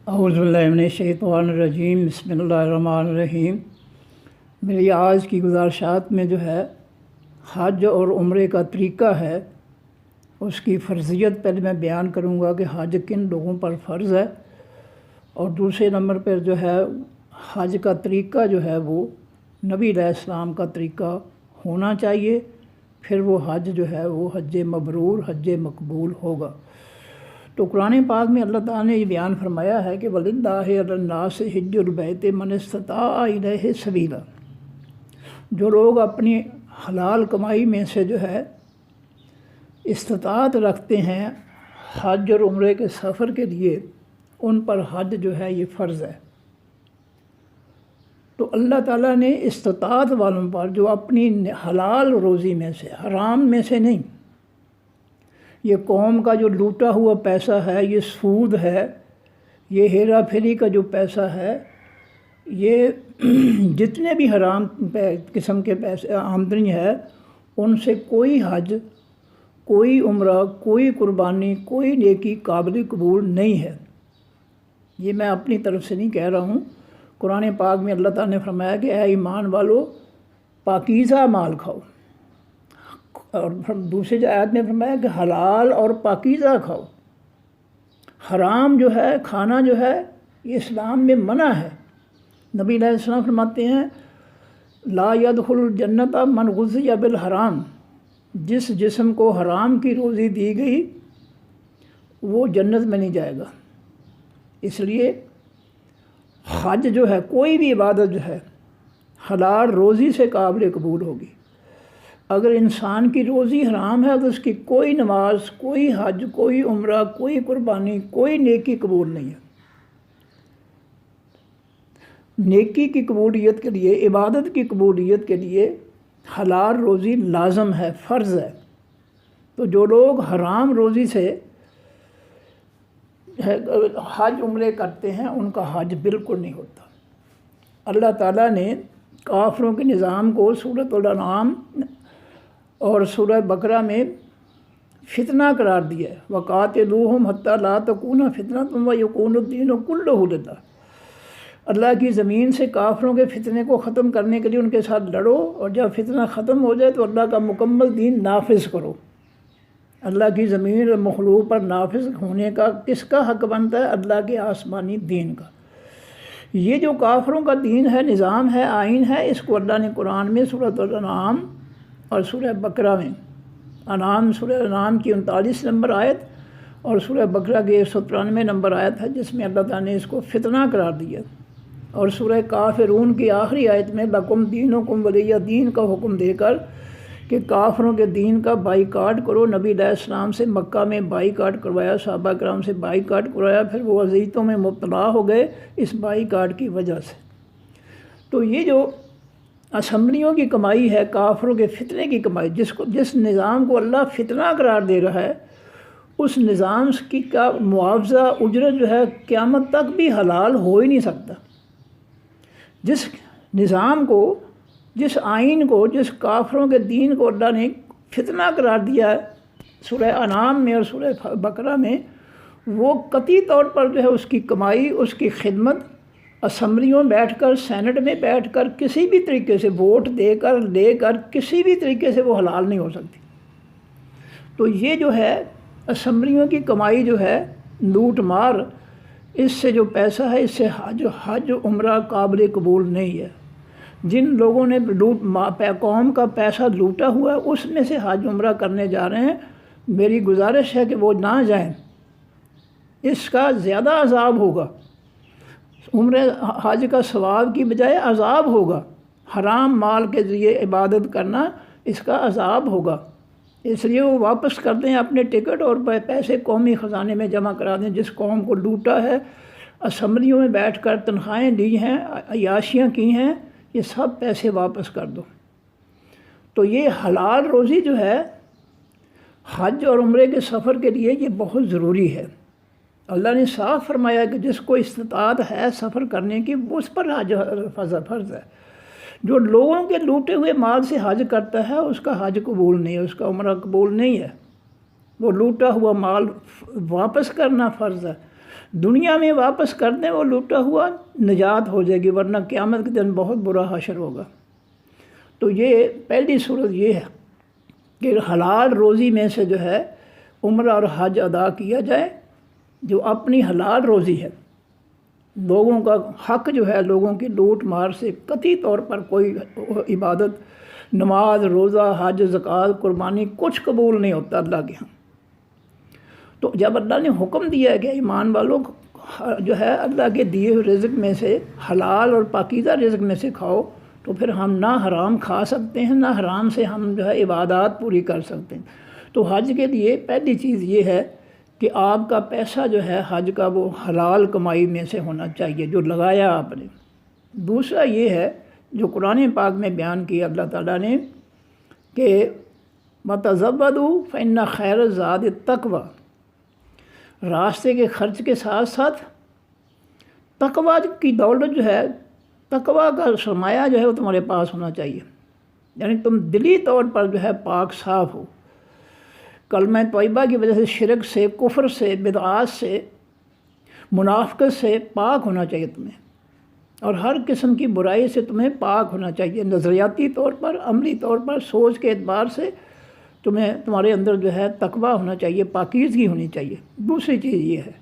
اعوذ باللہ من الشیطان الرجیم، بسم اللہ الرحمن الرحیم۔ میری آج کی گزارشات میں جو ہے حج اور عمرے کا طریقہ ہے، اس کی فرضیت پہلے میں بیان کروں گا کہ حج کن لوگوں پر فرض ہے، اور دوسرے نمبر پر جو ہے حج کا طریقہ جو ہے وہ نبی علیہ السلام کا طریقہ ہونا چاہیے، پھر وہ حج جو ہے وہ حج مبرور، حج مقبول ہوگا۔ تو قرآن پاک میں اللہ تعالیٰ نے یہ بیان فرمایا ہے کہ وَلِلَّهِ عَلَى النَّاسِ حِجُّ الْبَيْتِ مَنِ اسْتَطَاعَ إِلَيْهِ سَبِيلًا، جو لوگ اپنی حلال کمائی میں سے جو ہے استطاعت رکھتے ہیں حج اور عمرے کے سفر کے لیے، ان پر حج جو ہے یہ فرض ہے۔ تو اللہ تعالیٰ نے استطاعت والوں پر جو اپنی حلال روزی میں سے، حرام میں سے نہیں، یہ قوم کا جو لوٹا ہوا پیسہ ہے، یہ سود ہے، یہ ہیرا پھیری کا جو پیسہ ہے، یہ جتنے بھی حرام قسم کے پیسے آمدنی ہے، ان سے کوئی حج، کوئی عمرہ، کوئی قربانی، کوئی نیکی قابل قبول نہیں ہے۔ یہ میں اپنی طرف سے نہیں کہہ رہا ہوں، قرآن پاک میں اللہ تعالیٰ نے فرمایا کہ اے ایمان والو پاکیزہ مال کھاؤ، اور دوسری آیت میں فرمایا کہ حلال اور پاکیزہ کھاؤ۔ حرام جو ہے کھانا جو ہے یہ اسلام میں منع ہے۔ نبی علیہ السلام فرماتے ہیں لا يدخل الجنت من غذی بالحرام، جس جسم کو حرام کی روزی دی گئی وہ جنت میں نہیں جائے گا۔ اس لیے حج جو ہے، کوئی بھی عبادت جو ہے حلال روزی سے قابل قبول ہوگی۔ اگر انسان کی روزی حرام ہے تو اس کی کوئی نماز، کوئی حج، کوئی عمرہ، کوئی قربانی، کوئی نیکی قبول نہیں ہے۔ نیکی کی قبولیت کے لیے، عبادت کی قبولیت کے لیے حلال روزی لازم ہے، فرض ہے۔ تو جو لوگ حرام روزی سے حج عمرے کرتے ہیں ان کا حج بالکل نہیں ہوتا۔ اللہ تعالیٰ نے کافروں کے نظام کو سورۃ الانعام اور سورہ بقرہ میں فتنہ قرار دیا ہے، وَقَاتِلُوهُمْ حَتَّى لَا تَكُونَ فِتْنَةٌ وَيَكُونَ الدِّينُ كُلُّهُ لِلَّهِ۔ اللہ کی زمین سے کافروں کے فتنے کو ختم کرنے کے لیے ان کے ساتھ لڑو، اور جب فتنہ ختم ہو جائے تو اللہ کا مکمل دین نافذ کرو۔ اللہ کی زمین اور مخلوق پر نافذ ہونے کا کس کا حق بنتا ہے؟ اللہ کے آسمانی دین کا۔ یہ جو کافروں کا دین ہے، نظام ہے، آئین ہے، اس کو اللہ نے قرآن میں سورۃ الانعام اور سورہ بقرہ میں، سورہ انعام کی 39 نمبر آیت اور سورہ بقرہ کی 193 نمبر آیت ہے، جس میں اللہ تعالیٰ نے اس کو فتنہ قرار دیا، اور سورہ کافرون کی آخری آیت میں لکم دینکم ولی دین کا حکم دے کر کہ کافروں کے دین کا بائیکاٹ کرو۔ نبی علیہ السلام سے مکہ میں بائیکاٹ کروایا، صحابہ کرام سے بائیکاٹ کروایا، پھر وہ اذیتوں میں مبتلا ہو گئے اس بائیکاٹ کی وجہ سے۔ تو یہ جو اسمبلیوں کی کمائی ہے، کافروں کے فتنے کی کمائی، جس نظام کو اللہ فتنہ قرار دے رہا ہے، اس نظام کی کا معاوضہ اجرت جو ہے قیامت تک بھی حلال ہو ہی نہیں سکتا۔ جس نظام کو، جس آئین کو، جس کافروں کے دین کو اللہ نے فتنہ قرار دیا ہے سورہ انعام میں اور سورہ بقرہ میں، وہ قطعی طور پر جو ہے اس کی کمائی، اس کی خدمت اسمبلیوں میں بیٹھ کر، سینٹ میں بیٹھ کر، کسی بھی طریقے سے ووٹ دے کر، لے کر، کسی بھی طریقے سے وہ حلال نہیں ہو سکتی۔ تو یہ جو ہے اسمبلیوں کی کمائی جو ہے لوٹ مار، اس سے جو پیسہ ہے، اس سے حج عمرہ قابل قبول نہیں ہے۔ جن لوگوں نے قوم کا پیسہ لوٹا ہوا ہے، اس میں سے حج عمرہ کرنے جا رہے ہیں، میری گزارش ہے کہ وہ نہ جائیں، اس کا زیادہ عذاب ہوگا۔ عمرہ حج کا ثواب کی بجائے عذاب ہوگا۔ حرام مال کے ذریعے عبادت کرنا، اس کا عذاب ہوگا۔ اس لیے وہ واپس کر دیں اپنے ٹکٹ اور پیسے قومی خزانے میں جمع کرا دیں۔ جس قوم کو لوٹا ہے، اسمبلیوں میں بیٹھ کر تنخواہیں لی ہیں، عیاشیاں کی ہیں، یہ سب پیسے واپس کر دو۔ تو یہ حلال روزی جو ہے حج اور عمرے کے سفر کے لیے یہ بہت ضروری ہے۔ اللہ نے صاف فرمایا کہ جس کو استطاعت ہے سفر کرنے کی، اس پر حج فرض ہے۔ جو لوگوں کے لوٹے ہوئے مال سے حج کرتا ہے، اس کا حج قبول نہیں ہے، اس کا عمرہ قبول نہیں ہے۔ وہ لوٹا ہوا مال واپس کرنا فرض ہے۔ دنیا میں واپس کر دیں وہ لوٹا ہوا نجات ہو جائے گی، ورنہ قیامت کے دن بہت برا حشر ہوگا۔ تو یہ پہلی صورت یہ ہے کہ حلال روزی میں سے جو ہے عمرہ اور حج ادا کیا جائے، جو اپنی حلال روزی ہے۔ لوگوں کا حق جو ہے، لوگوں کی لوٹ مار سے قطعی طور پر کوئی عبادت، نماز، روزہ، حج، زکوٰۃ، قربانی کچھ قبول نہیں ہوتا اللہ کے ہاں۔ تو جب اللہ نے حکم دیا ہے کہ ایمان والوں جو ہے اللہ کے دیے ہوئے رزق میں سے حلال اور پاکیزہ رزق میں سے کھاؤ، تو پھر ہم نہ حرام کھا سکتے ہیں، نہ حرام سے ہم جو ہے عبادات پوری کر سکتے ہیں۔ تو حج کے لیے پہلی چیز یہ ہے کہ آپ کا پیسہ جو ہے حج کا وہ حلال کمائی میں سے ہونا چاہیے جو لگایا آپ نے۔ دوسرا یہ ہے جو قرآن پاک میں بیان کیا اللہ تعالیٰ نے کہ وَتَزَوَّدُوا فَإِنَّ خَيْرَ الزَّادِ التَّقْوَىٰ، راستے کے خرچ کے ساتھ ساتھ تقویٰ کی دولت جو ہے، تقویٰ کا سرمایہ جو ہے وہ تمہارے پاس ہونا چاہیے، یعنی تم دلی طور پر جو ہے پاک صاف ہو، کلمہ طیبہ کی وجہ سے شرک سے، کفر سے، بدعات سے، منافقت سے پاک ہونا چاہیے تمہیں، اور ہر قسم کی برائی سے تمہیں پاک ہونا چاہیے، نظریاتی طور پر، عملی طور پر، سوچ کے اعتبار سے تمہارے اندر جو ہے تقویٰ ہونا چاہیے، پاکیزگی ہونی چاہیے۔ دوسری چیز یہ ہے،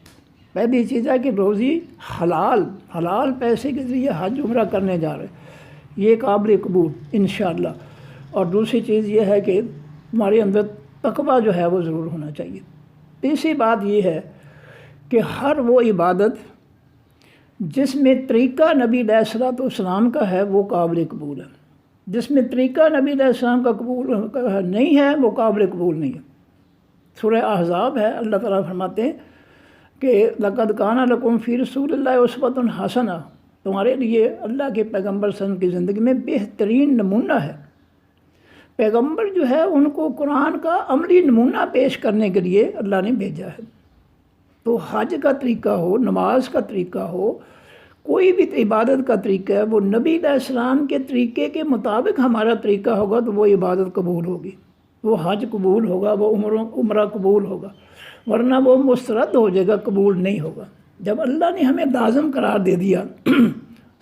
پہلی چیز ہے کہ روزی حلال پیسے کے ذریعے حج عمرہ کرنے جا رہے ہیں، یہ قابل قبول انشاءاللہ۔ اور دوسری چیز یہ ہے کہ تمہارے اندر تقویٰ جو ہے وہ ضرور ہونا چاہیے۔ تیسری بات یہ ہے کہ ہر وہ عبادت جس میں طریقہ نبی علیہ الصلوۃ والسلام کا ہے وہ قابل قبول ہے، جس میں طریقہ نبی علیہ السلام کا قبول نہیں ہے وہ قابل قبول نہیں ہے۔ سورہ احزاب ہے، اللہ تعالیٰ فرماتے ہیں کہ لَقَدْ كَانَ لَكُمْ فِي رَسُولِ اللَّهِ أُسْوَةٌ حَسَنَةٌ، تمہارے لیے اللہ کے پیغمبر صلی اللہ علیہ وسلم کی زندگی میں بہترین نمونہ ہے۔ پیغمبر جو ہے ان کو قرآن کا عملی نمونہ پیش کرنے کے لیے اللہ نے بھیجا ہے۔ تو حج کا طریقہ ہو، نماز کا طریقہ ہو، کوئی بھی عبادت کا طریقہ ہے، وہ نبی علیہ السلام کے طریقے کے مطابق ہمارا طریقہ ہوگا تو وہ عبادت قبول ہوگی، وہ حج قبول ہوگا، وہ عمرہ قبول ہوگا، ورنہ وہ مسترد ہو جائے گا، قبول نہیں ہوگا۔ جب اللہ نے ہمیں لازم قرار دے دیا،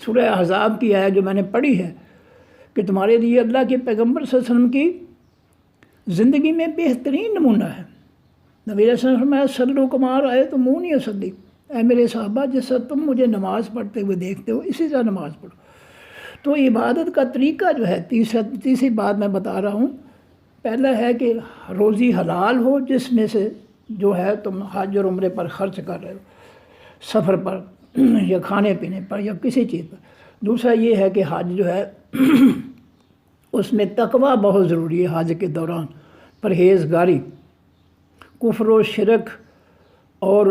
سورہ احزاب کی آیت جو میں نے پڑھی ہے کہ تمہارے لیے اللہ کے پیغمبر صلی اللہ علیہ وسلم کی زندگی میں بہترین نمونہ ہے۔ نبی علیہ السلام نے فرمایا صلو کما رأیتمونی اصلی، اے میرے صحابہ جس طرح تم مجھے نماز پڑھتے ہوئے دیکھتے ہو اسی طرح نماز پڑھو۔ تو عبادت کا طریقہ جو ہے، تیسری بات میں بتا رہا ہوں، پہلا ہے کہ روزی حلال ہو جس میں سے جو ہے تم حج اور عمرے پر خرچ کر رہے ہو، سفر پر یا کھانے پینے پر یا کسی چیز پر۔ دوسرا یہ ہے کہ حج جو ہے اس میں تقویٰ بہت ضروری ہے، حج کے دوران پرہیزگاری، کفر و شرک اور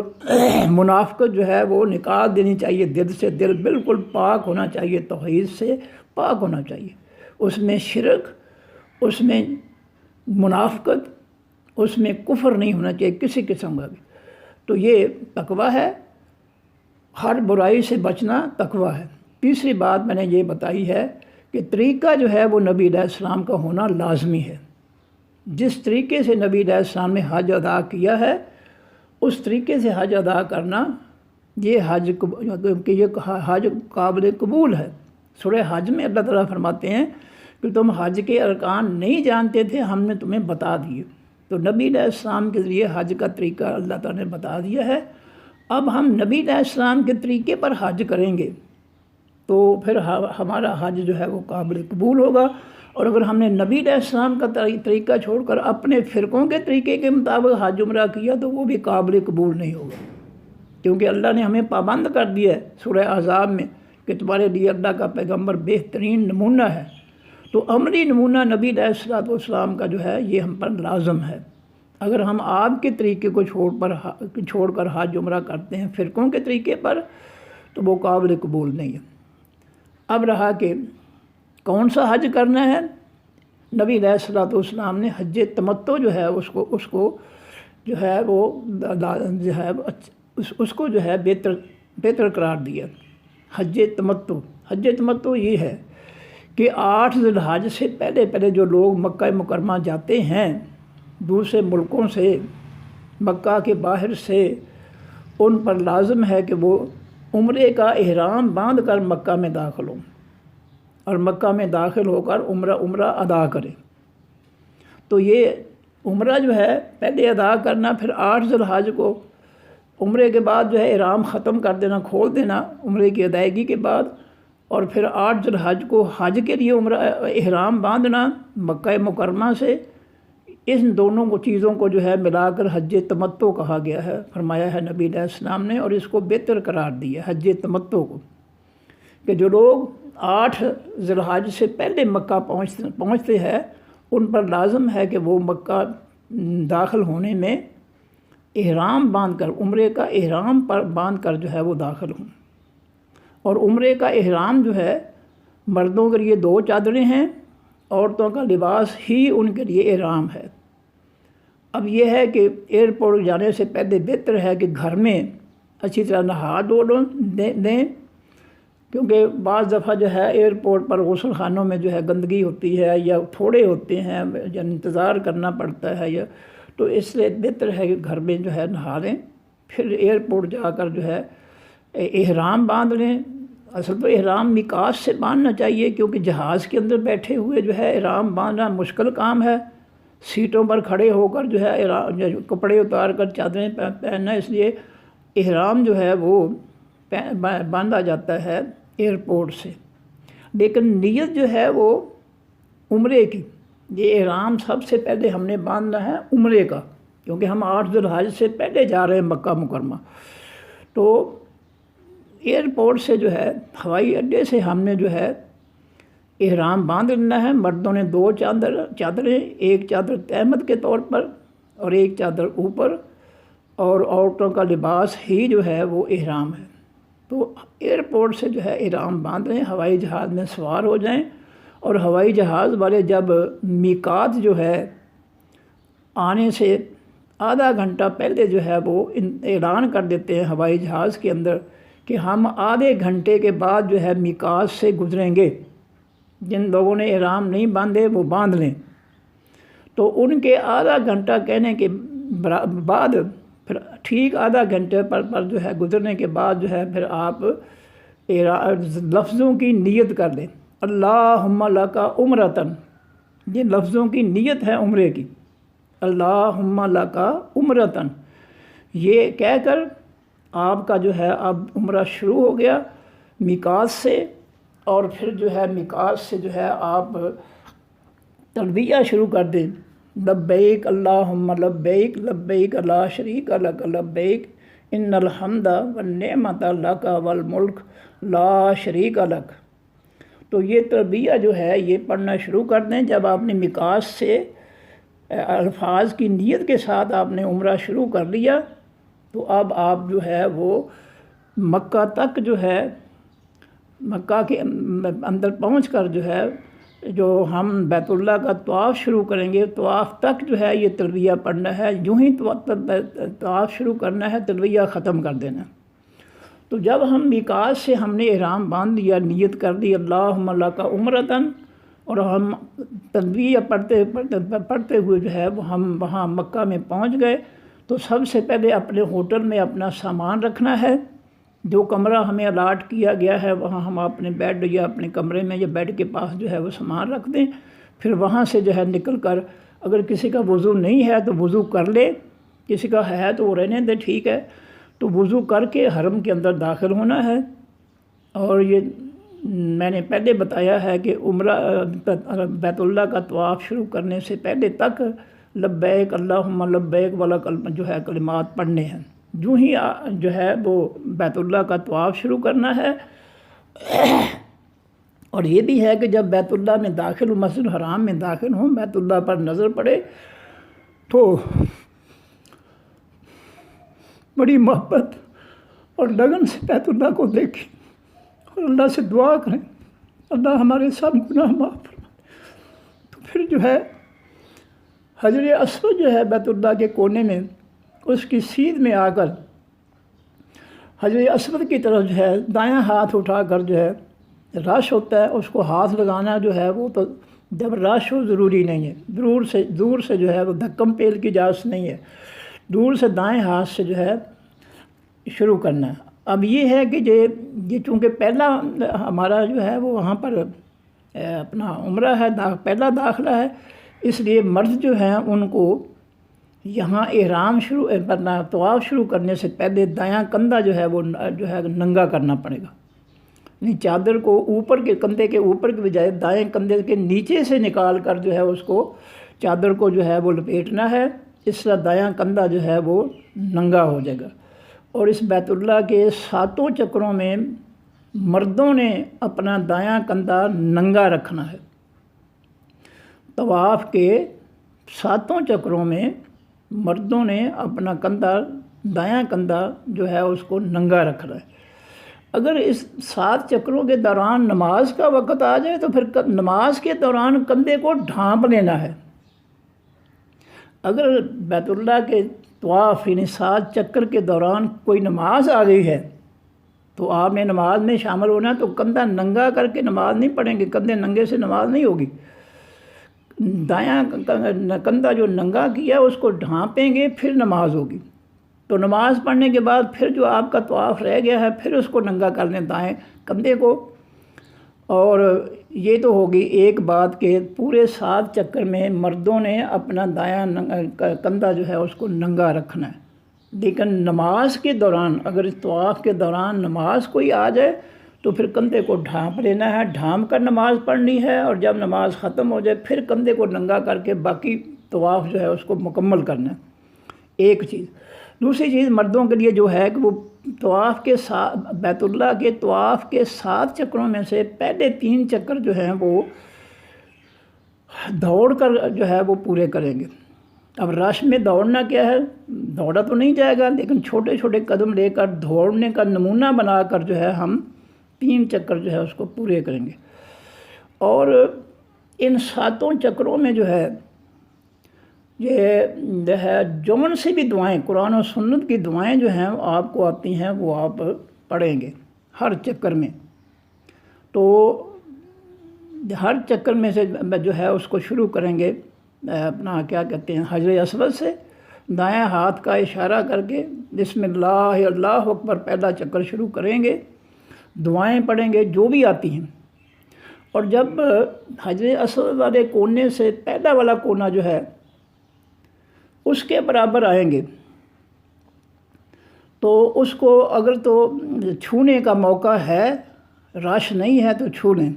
منافقت جو ہے وہ نکال دینی چاہیے دل سے، دل بالکل پاک ہونا چاہیے، توحید سے پاک ہونا چاہیے، اس میں شرک، اس میں منافقت، اس میں کفر نہیں ہونا چاہیے کسی قسم کا بھی۔ تو یہ تقویٰ ہے، ہر برائی سے بچنا تقویٰ ہے۔ تیسری بات میں نے یہ بتائی ہے کہ طریقہ جو ہے وہ نبی علیہ السلام کا ہونا لازمی ہے۔ جس طریقے سے نبی علیہ السلام نے حج ادا کیا ہے اس طریقے سے حج ادا کرنا، یہ حج قابل قبول ہے۔ سورہ حج میں اللہ تعالیٰ فرماتے ہیں کہ تم حج کے ارکان نہیں جانتے تھے، ہم نے تمہیں بتا دیے۔ تو نبی علیہ السلام کے ذریعے حج کا طریقہ اللہ تعالیٰ نے بتا دیا ہے۔ اب ہم نبی علیہ السلام کے طریقے پر حج کریں گے تو پھر ہمارا حج جو ہے وہ قابل قبول ہوگا۔ اور اگر ہم نے نبی علیہ السلام کا طریقہ چھوڑ کر اپنے فرقوں کے طریقے کے مطابق حج عمرہ کیا تو وہ بھی قابل قبول نہیں ہوگا، کیونکہ اللہ نے ہمیں پابند کر دیا ہے سورہ احزاب میں کہ تمہارے لیے اللہ کا پیغمبر بہترین نمونہ ہے۔ تو عملی نمونہ نبی علیہ الصلوۃ والسلام کا جو ہے یہ ہم پر لازم ہے۔ اگر ہم آپ کے طریقے کو چھوڑ کر حج عمرہ کرتے ہیں فرقوں کے طریقے پر تو وہ قابل قبول نہیں ہے۔ اب رہا کہ کون سا حج کرنا ہے، نبی علیہ الصلوۃ والسلام نے حج تمتع جو ہے اس کو جو ہے وہ اس کو جو ہے بہتر قرار دیا۔ حج تمتع یہ ہے کہ 8 ذی الحج سے پہلے جو لوگ مکہ مکرمہ جاتے ہیں دوسرے ملکوں سے، مکہ کے باہر سے، ان پر لازم ہے کہ وہ عمرے کا احرام باندھ کر مکہ میں داخل ہوں اور مکہ میں داخل ہو کر عمرہ ادا کریں۔ تو یہ عمرہ جو ہے پہلے ادا کرنا، پھر 8 ذی الحج کو عمرے کے بعد جو ہے احرام ختم کر دینا، کھول دینا عمرے کی ادائیگی کے بعد، اور پھر 8 ذی الحج کو حج کے لیے احرام باندھنا مکہ مکرمہ سے۔ ان دونوں چیزوں کو جو ہے ملا کر حج تمتع کہا گیا ہے، فرمایا ہے نبی علیہ السلام نے، اور اس کو بہتر قرار دیا حج تمتع کو، کہ جو لوگ 8 ذی الحج سے پہلے مکہ پہنچتے ہیں ان پر لازم ہے کہ وہ مکہ داخل ہونے میں احرام باندھ کر، عمرے کا احرام پر باندھ کر جو ہے وہ داخل ہوں۔ اور عمرے کا احرام جو ہے مردوں کے لیے 2 چادریں ہیں، عورتوں کا لباس ہی ان کے لیے احرام ہے۔ اب یہ ہے کہ ایئرپورٹ جانے سے پہلے بہتر ہے کہ گھر میں اچھی طرح نہا دھو دیں، کیونکہ بعض دفعہ جو ہے ایئرپورٹ پر غسل خانوں میں جو ہے گندگی ہوتی ہے یا تھوڑے ہوتے ہیں یا انتظار کرنا پڑتا ہے، تو اس لیے بہتر ہے کہ گھر میں جو ہے نہا لیں، پھر ایئرپورٹ جا کر جو ہے احرام باندھ لیں۔ اصل تو احرام میقات سے باندھنا چاہیے، کیونکہ جہاز کے اندر بیٹھے ہوئے جو ہے احرام باندھنا مشکل کام ہے، سیٹوں پر کھڑے ہو کر جو ہے کپڑے اتار کر چادریں پہننا، اس لیے احرام جو ہے وہ باندھا جاتا ہے ایئرپورٹ سے۔ لیکن نیت جو ہے وہ عمرے کی، یہ احرام سب سے پہلے ہم نے باندھنا ہے عمرے کا، کیونکہ ہم 8 ذی الحج سے پہلے جا رہے ہیں مکہ مکرمہ۔ تو ایئرپورٹ سے جو ہے ہوائی اڈے سے ہم نے جو ہے احرام باندھ لینا ہے۔ مردوں نے 2 چادریں، ایک چادر تہمت کے طور پر اور ایک چادر اوپر، اور عورتوں کا لباس ہی جو ہے وہ احرام ہے۔ تو ایئرپورٹ سے جو ہے احرام باندھ لیں، ہوائی جہاز میں سوار ہو جائیں، اور ہوائی جہاز والے جب میقات جو ہے آنے سے آدھا گھنٹہ پہلے جو ہے وہ اعلان کر دیتے ہیں ہوائی جہاز کے اندر کہ ہم آدھے گھنٹے کے بعد جو ہے میقات سے گزریں گے، جن لوگوں نے احرام نہیں باندھے وہ باندھ لیں۔ تو ان کے آدھا گھنٹہ کہنے کے بعد پھر ٹھیک آدھا گھنٹے پر جو ہے گزرنے کے بعد جو ہے پھر آپ لفظوں کی نیت کر لیں، اللہم لک عمرۃ، یہ لفظوں کی نیت ہے عمرے کی، اللہم لک عمرۃ، یہ کہہ کر آپ کا جو ہے اب عمرہ شروع ہو گیا میقات سے، اور پھر جو ہے میقات سے جو ہے آپ تلبیہ شروع کر دیں، لبیک اللہم لبیک لبیک لا شریک لک لبیک ان الحمد والنعمت لک والملک لا شریک لک۔ تو یہ تلبیہ جو ہے یہ پڑھنا شروع کر دیں جب آپ نے میقات سے الفاظ کی نیت کے ساتھ آپ نے عمرہ شروع کر لیا، تو اب آپ جو ہے وہ مکہ تک جو ہے مکہ کے اندر پہنچ کر جو ہے جو ہم بیت اللہ کا طواف شروع کریں گے، طواف تک جو ہے یہ تلبیہ پڑھنا ہے، یوں ہی طواف شروع کرنا ہے، تلبیہ ختم کر دینا۔ تو جب ہم میقات سے ہم نے احرام باندھ لیا، نیت کر دی اللہم لک عمرۃ، اور ہم تلبیہ پڑھتے ہوئے جو ہے وہ ہم وہاں مکہ میں پہنچ گئے، تو سب سے پہلے اپنے ہوٹل میں اپنا سامان رکھنا ہے، جو کمرہ ہمیں الاٹ کیا گیا ہے وہاں ہم اپنے بیڈ یا اپنے کمرے میں یا بیڈ کے پاس جو ہے وہ سامان رکھ دیں۔ پھر وہاں سے جو ہے نکل کر اگر کسی کا وضو نہیں ہے تو وضو کر لے، کسی کا ہے تو وہ رہنے دے، ٹھیک ہے، تو وضو کر کے حرم کے اندر داخل ہونا ہے۔ اور یہ میں نے پہلے بتایا ہے کہ عمرہ بیت اللہ کا طواف شروع کرنے سے پہلے تک لبیک اللہم لبیک ولک جو ہے کلمات پڑھنے ہیں، جو ہی جو ہے وہ بیت اللہ کا طواف شروع کرنا ہے۔ اور یہ بھی ہے کہ جب بیت اللہ میں داخل ہوں، مسجد الحرام میں داخل ہوں، بیت اللہ پر نظر پڑے تو بڑی محبت اور لگن سے بیت اللہ کو دیکھیں اور اللہ سے دعا کریں، اللہ ہمارے سب گناہ معاف فرمائے۔ تو پھر جو ہے حجر اسود جو ہے بیت اللہ کے کونے میں، اس کی سیدھ میں آ کر حجر اسود کی طرف جو ہے دایاں ہاتھ اٹھا کر جو ہے رش ہوتا ہے اس کو ہاتھ لگانا جو ہے وہ تو جب رش ہو ضروری نہیں ہے، دور سے جو ہے وہ دھکم پیل کی اجازت نہیں ہے، دور سے دائیں ہاتھ سے جو ہے شروع کرنا ہے۔ اب یہ ہے کہ یہ چونکہ پہلا ہمارا جو ہے وہ وہاں پر اپنا عمرہ ہے، پہلا داخلہ ہے، اس لیے مرد جو ہیں ان کو یہاں احرام شروع کرنا، طواف شروع کرنے سے پہلے دایاں کندھا جو ہے وہ ننگا کرنا پڑے گا، یعنی چادر کو اوپر کے کندھے کے اوپر کے بجائے دائیں کندھے کے نیچے سے نکال کر جو ہے اس کو چادر کو جو ہے وہ لپیٹنا ہے، اس طرح دایاں کندھا جو ہے وہ ننگا ہو جائے گا۔ اور اس بیت اللہ کے 7 چکروں میں مردوں نے اپنا دایاں کندھا ننگا رکھنا ہے۔ طواف کے 7 چکروں میں مردوں نے اپنا دایاں کندھا جو ہے اس کو ننگا رکھنا ہے۔ اگر اس 7 چکروں کے دوران نماز کا وقت آ جائے تو پھر نماز کے دوران کندھے کو ڈھانپ لینا ہے۔ اگر بیت اللہ کے طواف یعنی 7 چکر کے دوران کوئی نماز آ گئی ہے تو آپ نے نماز میں شامل ہونا ہے، تو کندھا ننگا کر کے نماز نہیں پڑھیں گے، کندھے ننگے سے نماز نہیں ہوگی۔ دایاں کندھا جو ننگا کیا اس کو ڈھانپیں گے پھر نماز ہوگی۔ تو نماز پڑھنے کے بعد پھر جو آپ کا طواف رہ گیا ہے پھر اس کو ننگا کر لیں دائیں کندھے کو۔ اور یہ تو ہوگی ایک بات کہ پورے 7 چکر میں مردوں نے اپنا دایاں کندھا جو ہے اس کو ننگا رکھنا ہے، لیکن نماز کے دوران اگر طواف کے دوران نماز کوئی آ جائے تو پھر کندھے کو ڈھانپ لینا ہے، ڈھانپ کر نماز پڑھنی ہے، اور جب نماز ختم ہو جائے پھر کندھے کو ننگا کر کے باقی طواف جو ہے اس کو مکمل کرنا ہے۔ ایک چیز۔ دوسری چیز مردوں کے لیے جو ہے کہ وہ طواف کے بیت اللہ کے طواف کے 7 چکروں میں سے پہلے 3 چکر جو ہیں وہ دوڑ کر جو ہے وہ پورے کریں گے۔ اب رش میں دوڑنا کیا ہے، دوڑا تو نہیں جائے گا، لیکن چھوٹے چھوٹے قدم لے کر دوڑنے کا نمونہ بنا کر جو ہے ہم 3 چکر جو ہے اس کو پورے کریں گے۔ اور ان 7 چکروں میں جو ہے یہ ہے جون سے بھی دعائیں، قرآن و سنت کی دعائیں جو ہیں آپ کو آتی ہیں وہ آپ پڑھیں گے ہر چکر میں۔ تو ہر چکر میں سے جو ہے اس کو شروع کریں گے اپنا کیا کہتے ہیں حجر اسود سے، دائیں ہاتھ کا اشارہ کر کے بسم اللہ اللہ اکبر پہلا چکر شروع کریں گے، دعائیں پڑھیں گے جو بھی آتی ہیں۔ اور جب حجر اسود والے کونے سے پہلا والا کونا جو ہے اس کے برابر آئیں گے تو اس کو اگر تو چھونے کا موقع ہے، رش نہیں ہے تو چھو لیں،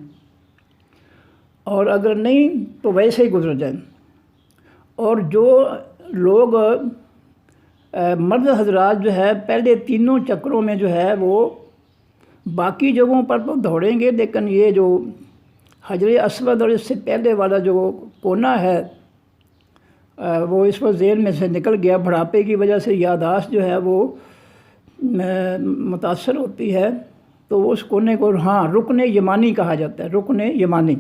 اور اگر نہیں تو ویسے ہی گزر جائیں۔ اور جو لوگ مرد حضرات جو ہے پہلے 3 چکروں میں جو ہے وہ باقی جگہوں پر تو دوڑیں گے، لیکن یہ جو حجر اسود اور اس سے پہلے والا جو کونا ہے وہ اس وقت ذہن میں سے نکل گیا، بڑھاپے کی وجہ سے یادداشت جو ہے وہ متاثر ہوتی ہے، تو اس کونے کو رکن یمانی کہا جاتا ہے، رکن یمانی،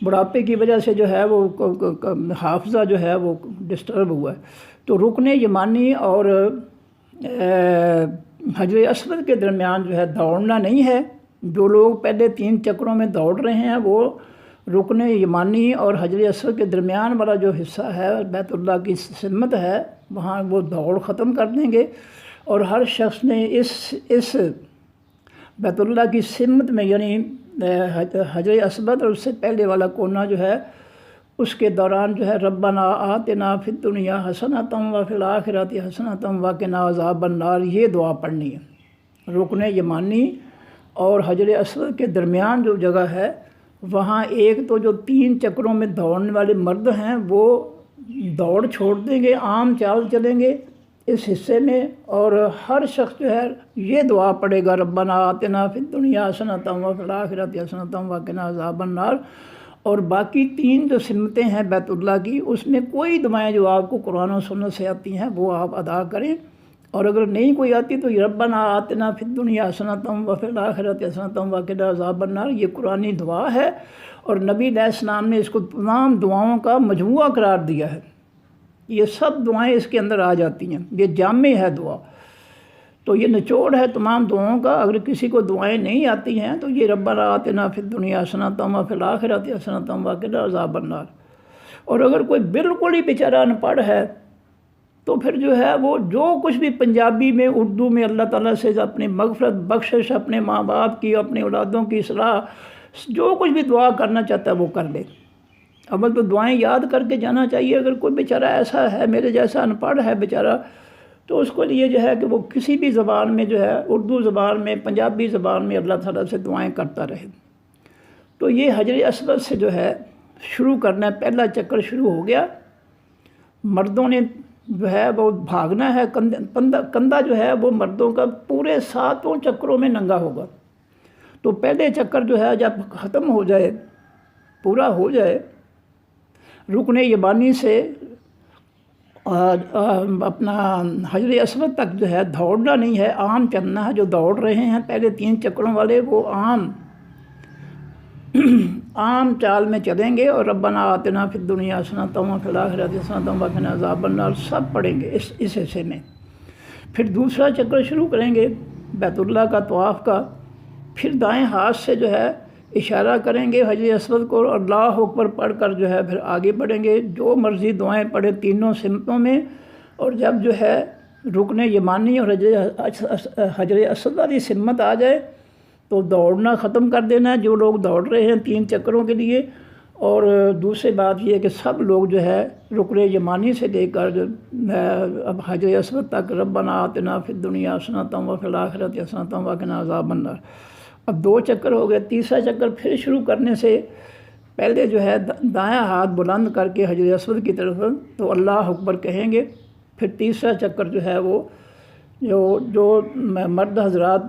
بڑھاپے کی وجہ سے جو ہے وہ حافظہ جو ہے وہ ڈسٹرب ہوا ہے۔ تو رکن یمانی اور حجر اسود کے درمیان جو ہے دوڑنا نہیں ہے۔ جو لوگ پہلے 3 چکروں میں دوڑ رہے ہیں وہ رکن یمانی اور حجر اسود کے درمیان والا جو حصہ ہے بیت اللہ کی سمت ہے وہاں وہ دوڑ ختم کر دیں گے، اور ہر شخص نے اس بیت اللہ کی سمت میں یعنی حجر اسود اور اس سے پہلے والا کونا جو ہے اس کے دوران جو ہے ربنا آتنا فی الدنیا حسنۃ وفی الآخرۃ حسنۃ وقنا عذاب النار، یہ دعا پڑھنی ہے۔ رکن یمانی اور حجر اسود کے درمیان جو جگہ ہے وہاں ایک تو جو 3 چکروں میں دوڑنے والے مرد ہیں وہ دوڑ چھوڑ دیں گے، عام چال چلیں گے اس حصے میں، اور ہر شخص جو ہے یہ دعا پڑھے گا ربنا آتنا فی الدنیا حسنۃ وفی الآخرۃ حسنۃ وقنا عذاب النار۔ اور باقی 3 جو سمتیں ہیں بیت اللہ کی اس میں کوئی دعائیں جو آپ کو قرآن و سنت سے آتی ہیں وہ آپ ادا کریں، اور اگر نہیں کوئی آتی تو ربنا آتنا فی الدنیا حسنۃ وفی الآخرۃ حسنۃ وقنا عذاب النار یہ قرآنی دعا ہے، اور نبی علیہ السلام نے اس کو تمام دعاؤں کا مجموعہ قرار دیا ہے، یہ سب دعائیں اس کے اندر آ جاتی ہیں، یہ جامع ہے دعا، تو یہ نچوڑ ہے تمام دعاؤں کا۔ اگر کسی کو دعائیں نہیں آتی ہیں تو یہ ربنا آتنا فی الدنیا حسنۃ وفی الآخرۃ حسنۃ وقنا عذاب النار۔ اور اگر کوئی بالکل ہی بیچارہ ان پڑھ ہے تو پھر جو ہے وہ جو کچھ بھی پنجابی میں اردو میں اللہ تعالیٰ سے اپنی مغفرت بخشش، اپنے ماں باپ کی، اپنے اولادوں کی اصلاح، جو کچھ بھی دعا کرنا چاہتا ہے وہ کر لے۔ اول تو دعائیں یاد کر کے جانا چاہیے۔ اگر کوئی بیچارہ ایسا ہے میرے جیسا ان پڑھ ہے بیچارہ، تو اس کو لیے جو ہے کہ وہ کسی بھی زبان میں جو ہے، اردو زبان میں، پنجابی زبان میں اللہ تعالیٰ سے دعائیں کرتا رہے۔ تو یہ حجر اسود سے جو ہے شروع کرنا ہے۔ پہلا چکر شروع ہو گیا، مردوں نے جو ہے وہ بھاگنا ہے، کندھا جو ہے وہ مردوں کا پورے 7 چکروں میں ننگا ہوگا۔ تو پہلے چکر جو ہے جب ختم ہو جائے، پورا ہو جائے، رکن یمانی سے اپنا حجر اسود تک جو ہے دوڑنا نہیں ہے، عام چلنا ہے۔ جو دوڑ رہے ہیں پہلے 3 چکروں والے، وہ عام چال میں چلیں گے، اور ربنا آتنا فی الدنیا حسنۃ وفی الآخرۃ حسنۃ وقنا عذاب النار سب پڑھیں گے اس حصے میں۔ پھر دوسرا چکر شروع کریں گے بیت اللہ کا، طواف کا۔ پھر دائیں ہاتھ سے جو ہے اشارہ کریں گے حجر اسود کو، اللہ اکبر پڑھ کر جو ہے پھر آگے بڑھیں گے، جو مرضی دعائیں پڑھیں تینوں سمتوں میں۔ اور جب جو ہے رکن یمانی اور حجر اسود والی سمت آ جائے تو دوڑنا ختم کر دینا ہے، جو لوگ دوڑ رہے ہیں 3 چکروں کے لیے۔ اور دوسری بات یہ ہے کہ سب لوگ جو ہے رکن یمانی سے لے کر اب حجر اسود تک ربنا آتنا فی الدنیا حسنۃ وفی الآخرۃ حسنۃ وقنا عذاب النار۔ اب 2 چکر ہو گئے۔ تیسرا چکر پھر شروع کرنے سے پہلے جو ہے دایاں ہاتھ بلند کر کے حجر اسود کی طرف تو اللہ اکبر کہیں گے۔ پھر تیسرا چکر جو ہے وہ جو مرد حضرات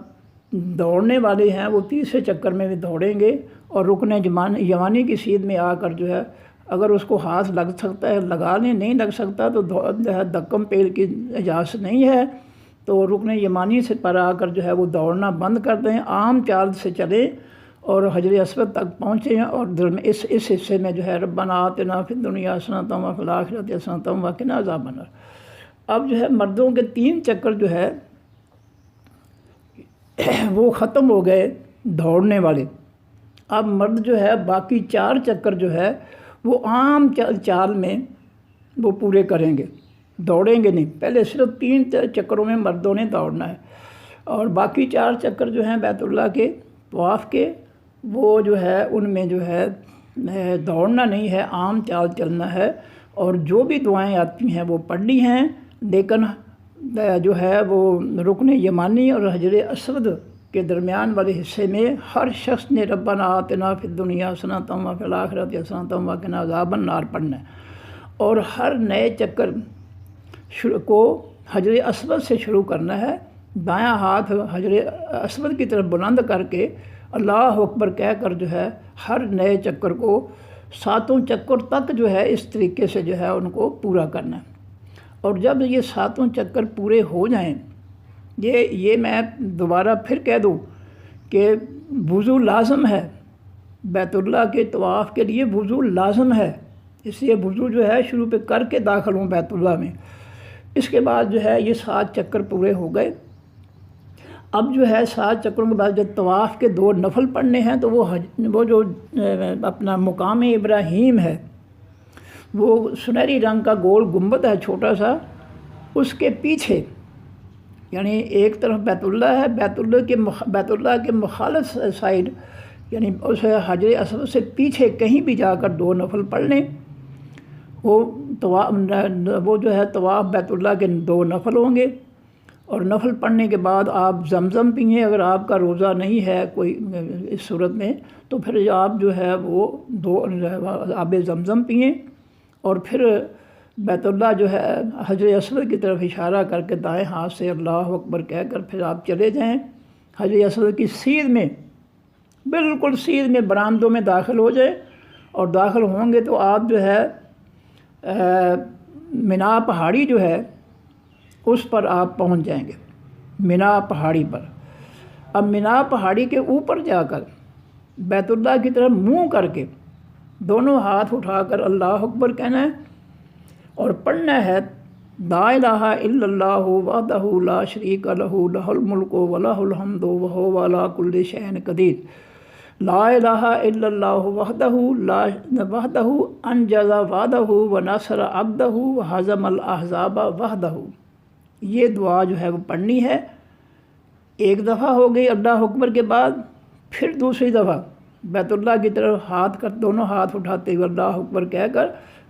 دوڑنے والے ہیں وہ تیسرے چکر میں بھی دوڑیں گے، اور رکن یمانی کی سیدھ میں آ کر جو ہے اگر اس کو ہاتھ لگ سکتا ہے لگا لیں، نہیں لگ سکتا تو دکم پیل کی اجازت نہیں ہے، تو رکن یمانی سے پر آ کر جو ہے وہ دوڑنا بند کر دیں، عام چال سے چلیں اور حجر اسود تک پہنچیں۔ اور اس حصے میں جو ہے ربنا آتنا فی الدنیا حسنۃ وفی الآخرۃ حسنۃ وقنا عذاب النار۔ اب جو ہے مردوں کے 3 چکر جو ہے وہ ختم ہو گئے دوڑنے والے۔ اب مرد جو ہے باقی 4 چکر جو ہے وہ عام چال میں وہ پورے کریں گے، دوڑیں گے نہیں۔ پہلے صرف 3 چکروں میں مردوں نے دوڑنا ہے، اور باقی 4 چکر جو ہیں بیت اللہ کے طواف کے، وہ جو ہے ان میں جو ہے دوڑنا نہیں ہے، عام چال چلنا ہے۔ اور جو بھی دعائیں آتی ہیں وہ پڑھنی ہیں، لیکن جو ہے وہ رکن یمانی اور حجر اسود کے درمیان والے حصے میں ہر شخص نے ربنا آتنا فی الدنیا حسنۃ وفی الآخرۃ حسنۃ وقنا عذاب النار پڑھنا ہے۔ اور ہر نئے چکر کو حجر اسود سے شروع کرنا ہے، دایاں ہاتھ حجر اسود کی طرف بلند کر کے اللہ اکبر کہہ کر جو ہے ہر نئے چکر کو 7 چکر تک جو ہے اس طریقے سے جو ہے ان کو پورا کرنا ہے۔ اور جب یہ 7 چکر پورے ہو جائیں، یہ میں دوبارہ پھر کہہ دوں کہ وضو لازم ہے، بیت اللہ کے طواف کے لیے وضو لازم ہے، اس لیے وضو جو ہے شروع پہ کر کے داخل ہوں بیت اللہ میں۔ اس کے بعد جو ہے یہ 7 چکر پورے ہو گئے۔ اب جو ہے 7 چکروں کے بعد جب طواف کے 2 نفل پڑھنے ہیں تو وہ جو اپنا مقام ابراہیم ہے، وہ سنہری رنگ کا گول گنبد ہے چھوٹا سا، اس کے پیچھے یعنی ایک طرف بیت اللہ ہے، بیت اللہ کے مخالف سائڈ یعنی اس حجر اسود سے پیچھے کہیں بھی جا کر 2 نفل پڑھ لیں۔ وہ جو ہے طواف بیت اللہ کے 2 نفل ہوں گے، اور نفل پڑھنے کے بعد آپ زمزم پئیں۔ اگر آپ کا روزہ نہیں ہے کوئی اس صورت میں تو پھر آپ جو ہے وہ 2 آب زمزم پئیں، اور پھر بیت اللہ جو ہے حجر اسود کی طرف اشارہ کر کے دائیں ہاتھ سے اللہ اکبر کہہ کر پھر آپ چلے جائیں حجر اسود کی سیدھ میں، بالکل سیدھ میں برآمدوں میں داخل ہو جائیں۔ اور داخل ہوں گے تو آپ جو ہے مینا پہاڑی جو ہے اس پر آپ پہنچ جائیں گے، مینا پہاڑی پر۔ اب مینا پہاڑی کے اوپر جا کر بیت اللہ کی طرف منہ کر کے دونوں ہاتھ اٹھا کر اللہ اکبر کہنا ہے، اور پڑھنا ہے لا الہ الا اللہ وحدہ لا شریک لہ لہ الملک و لہ الحمد وہو علی کل شیء قدیر۔ لا الہ الا اللہ وحدہ انجز وعدہ ونصر عبدہ وہزم الاحزاب وحدہ۔ یہ دعا جو ہے وہ پڑھنی ہے، ایک دفعہ ہو گئی اللہ اکبر کے بعد، پھر دوسری دفعہ بیت اللہ کی طرف ہاتھ کر دونوں ہاتھ اٹھاتے ہوئے اللہ اکبر کہہ کر